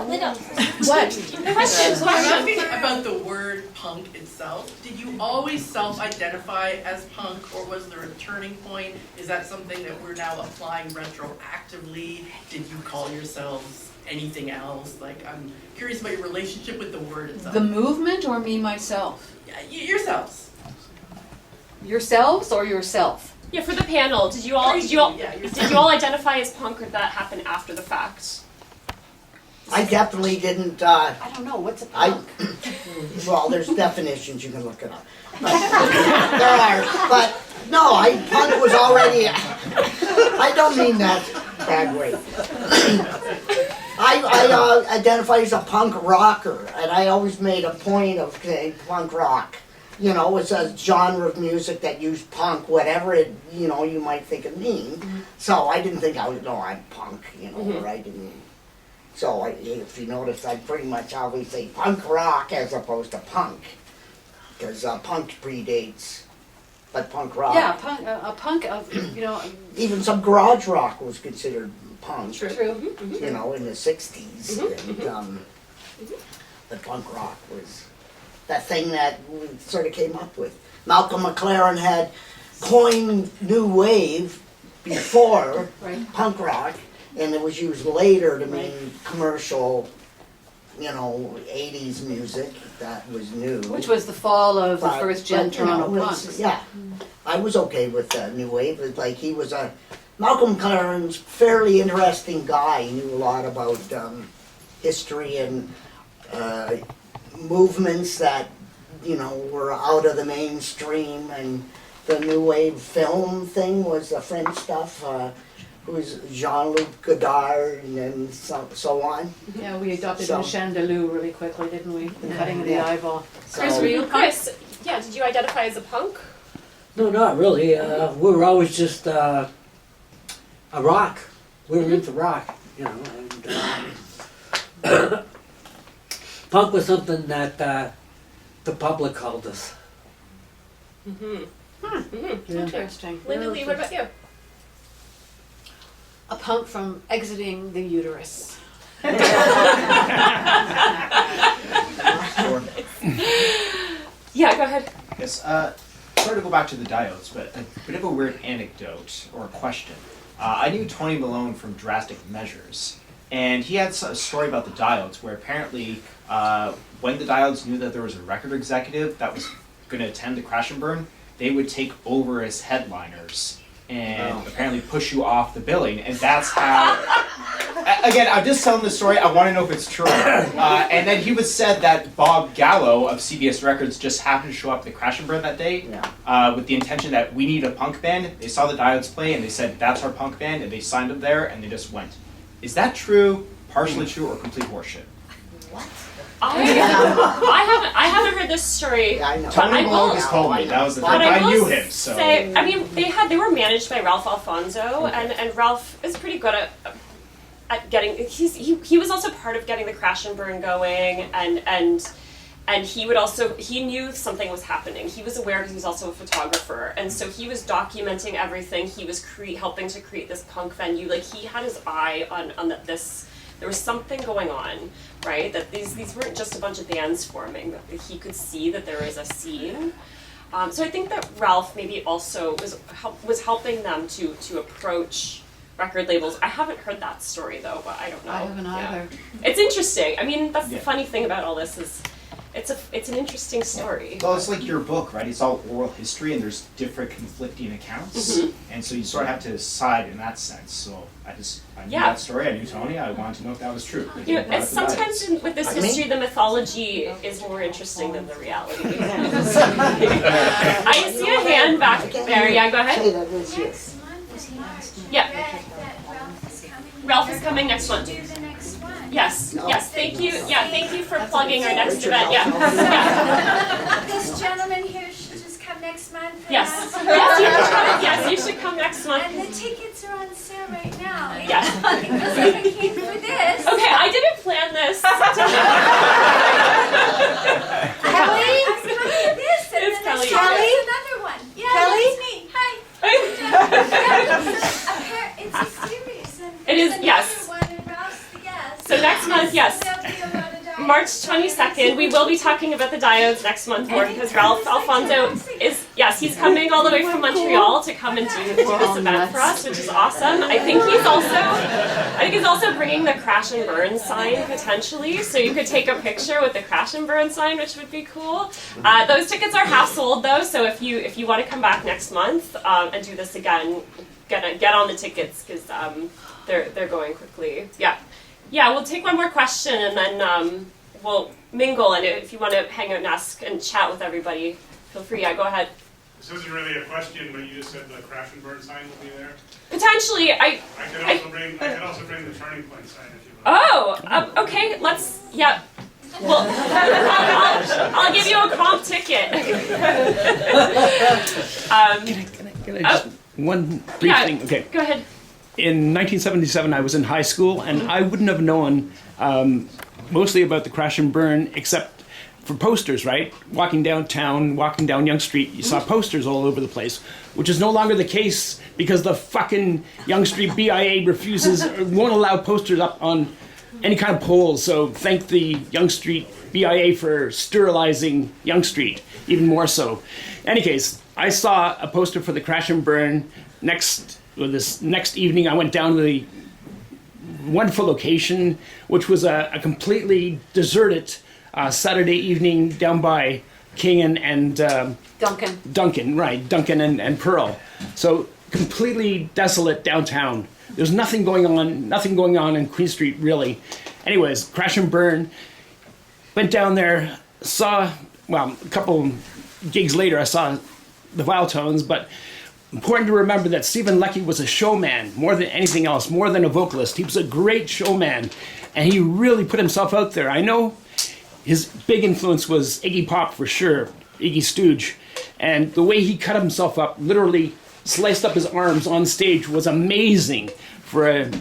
Linda. What? So I'm asking about the word punk itself. Did you always self-identify as punk, or was there a turning point? Is that something that we're now applying retroactively? Did you call yourselves anything else? Like, I'm curious about your relationship with the word itself. The movement or me myself? Yeah, yourselves. Yourselves or yourself? Yeah, for the panel, did you all identify as punk, or did that happen after the fact? I definitely didn't, I don't know, what's a punk? well, there's definitions, you can look it up. But, there are, but, no, punk was already, I don't mean that bad way. I identify as a punk rocker, and I always made a point of saying punk rock. You know, it's a genre of music that used punk, whatever it, you might think it mean. Mm-hmm. So I didn't think I'm punk, or I didn't. So if you notice, I pretty much always say punk rock as opposed to punk. Because punk predates, but punk rock. Yeah, a punk of, Even some garage rock was considered punk. True. In the 60s. And, but punk rock was that thing that we sort of came up with. Malcolm McLaren had coined new wave before punk rock, and it was used later to mean commercial, 80s music that was new. Which was the fall of the first gen Toronto punks. punks. Yeah, I was okay with new wave. Like Malcolm McLaren's fairly interesting guy. He knew a lot about history and movements that were out of the mainstream, and the new wave film thing was the French stuff. Who was Jean-Luc Godard and so on. Yeah, we adopted the Chandelou really quickly, didn't we? The cutting of the eyeball. So, Chris, were you a punk? Chris, yeah, did you identify as a punk? No, not really. We were always just a rock. We were into rock, and punk was something that the public called us. Interesting. Linda Lee, what about you? A punk from exiting the uterus. Yeah, go ahead. Yes, sorry to go back to the diodes, but a bit of a weird anecdote or a question. I knew Tony Malone from Drastic Measures, and he had a story about the diodes where apparently when the diodes knew that there was a record executive that was going to attend the Crash and Burn, they would take over as headliners and apparently push you off the billing, and that's how. Again, I'm just telling the story. I want to know if it's true. And then he was said that Bob Gallo of CBS Records just happened to show up at the Crash and Burn that day with the intention that we need a punk band. They saw the diodes play and they said that's our punk band, and they signed them there and they just went. Is that true? Partially true, or complete horseshit? I haven't heard this story. Yeah, I know. Tony Malone just told me. That was the thing. But I knew will him, so. say, I mean, they were managed by Ralph Alfonso, and Ralph is pretty good at getting. He was also part of getting the Crash and Burn going, and he knew something was happening. He was aware because he was also a photographer, and so he was documenting everything. He was helping to create this punk venue. Like, he had his eye on this. There was something going on, right? That these weren't just a bunch of bands forming. That he could see that there was a scene. So I think that Ralph maybe also was helping them to approach record labels. I haven't heard that story though, but I don't know. I haven't either. It's interesting. I mean, that's the funny thing about all this is it's an interesting story. Well, it's like your book, right? It's all oral history, and there's different conflicting accounts, and so you sort of have to decide in that sense. So I knew that story. I knew Tony. I wanted to know if that was true. It's sometimes with this history, the mythology is more interesting than the reality. I see a hand back there. Yeah, go ahead. Say that this year. Yes, mine was Yeah. That Ralph is coming. Ralph is coming next month. Do the next one. Yes, No. yes, thank you, yeah, thank you for plugging our next event, yeah. This gentleman here should just come next month. and Yes, ask for yes, you should come next month. And the tickets are on sale right now. Yes. Because I came for this. Okay, I didn't plan this. Kelly? I was coming for this and It's then Kelly. there's another one. Yeah, Kelly? it's me. Hi. It's a series. And It is, there's yes. another one and Ralph's the guest. So next month, yes. There'll be a lot of diodes. March 22nd, we will be talking about the diodes next month more because Ralph Alfonso is, yes, he's coming all the way from Montreal to come and do this event for us, which is awesome. I think he's also bringing the Crash and Burn sign potentially, so you could take a picture with the Crash and Burn sign, which would be cool. Those tickets are half sold though, so if you want to come back next month and do this again, get on the tickets because they're going quickly. Yeah, we'll take one more question and then we'll mingle. And if you want to hang out and ask and chat with everybody, feel free. Yeah, go ahead. This isn't really a question, but you just said the Crash and Burn sign will be there. Potentially, I could also bring the Turning Point sign if you want. Oh, okay. Let's. Yeah. Well, I'll give you a comp ticket. Can I just, one brief thing? Okay. Go ahead. In 1977, I was in high school, and I wouldn't have known mostly about the Crash and Burn except for posters, right? Walking downtown, walking down Yonge Street, you saw posters all over the place, which is no longer the case because the fucking Yonge Street BIA refuses, or won't allow posters up on any kind of poles. So thank the Yonge Street BIA for sterilizing Yonge Street, even more so. In any case, I saw a poster for the Crash and Burn this next evening. I went down to the wonderful location, which was a completely deserted Saturday evening down by King and Duncan, right, Duncan and Pearl. So completely desolate downtown. There's nothing going on in Queen Street really. Anyways, Crash and Burn. Went down there, saw, well, a couple gigs later I saw the Viletones, but important to remember that Stephen Leckie was a showman more than anything else, more than a vocalist. He was a great showman, and he really put himself out there. I know his big influence was Iggy Pop for sure, Iggy Stooge, and the way he cut himself up, literally sliced up his arms on stage, was amazing for a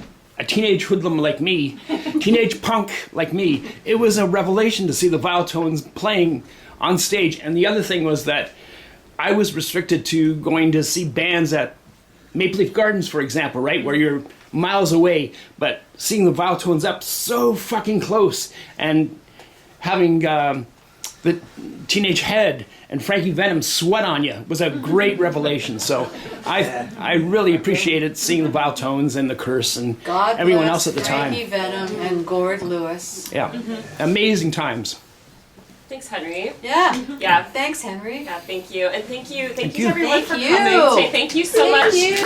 teenage hoodlum like me, teenage punk like me. It was a revelation to see the Viletones playing on stage. And the other thing was that I was restricted to going to see bands at Maple Leaf Gardens, for example, right, where you're miles away, but seeing the Viletones up so fucking close and having the Teenage Head and Frankie Venom sweat on you was a great revelation. So I really appreciated seeing the Viletones and the Curse and God everyone bless else at the time. Frankie Venom and Gord Lewis. Yeah, amazing times. Thanks, Henry. Yeah. Yeah. Thanks, Henry. Yeah, thank you. And thank you to you. everyone Thank for you. coming today. Thank you so much. you.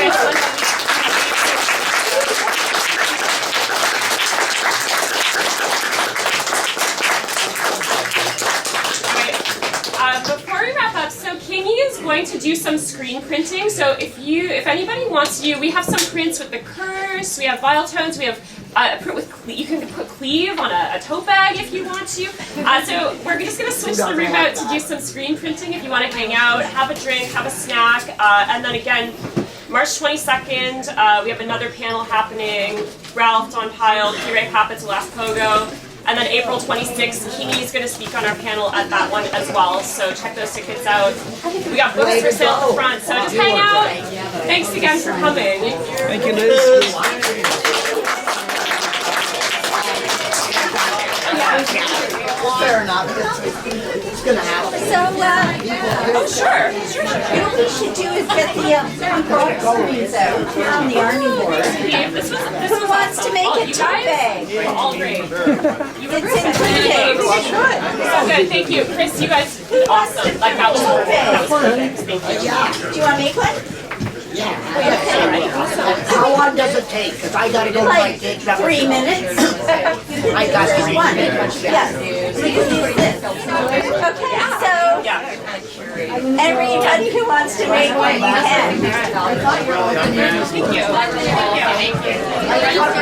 Before we wrap up, so Kingi is going to do some screen printing. So if anybody wants to, we have some prints with the Curse, we have Viletones, we have a print with you can put Cleave on a tote bag if you want to. So we're just going to switch the room out to do some screen printing if you want to hang out, have a drink, have a snack, and then again, March 22nd, we have another panel happening. Ralph, Don Pyle, P-Ray Pappas, Last Pogo. And then April 26th, Kingi is going to speak on our panel at that one as well. So check those tickets out. We got books for sale at the front, so just hang out. Thanks again for coming. Thank you, Liz. Fair enough. It's gonna happen. Oh, sure. You know what we should do is get the screens out on the Army board. Who wants to make a tote bag? All great. It's included. So good, thank you. Chris, you guys did awesome. Like, that was perfect. Thank you. Do you want to make one? Yeah. How long does it take? Because I gotta go to my Like gig. 3 minutes. I got Just three one. minutes. Yes. We can use this. Okay, so Yeah. Everybody who wants to make one, you can. Thank you. Thank you. Thank you.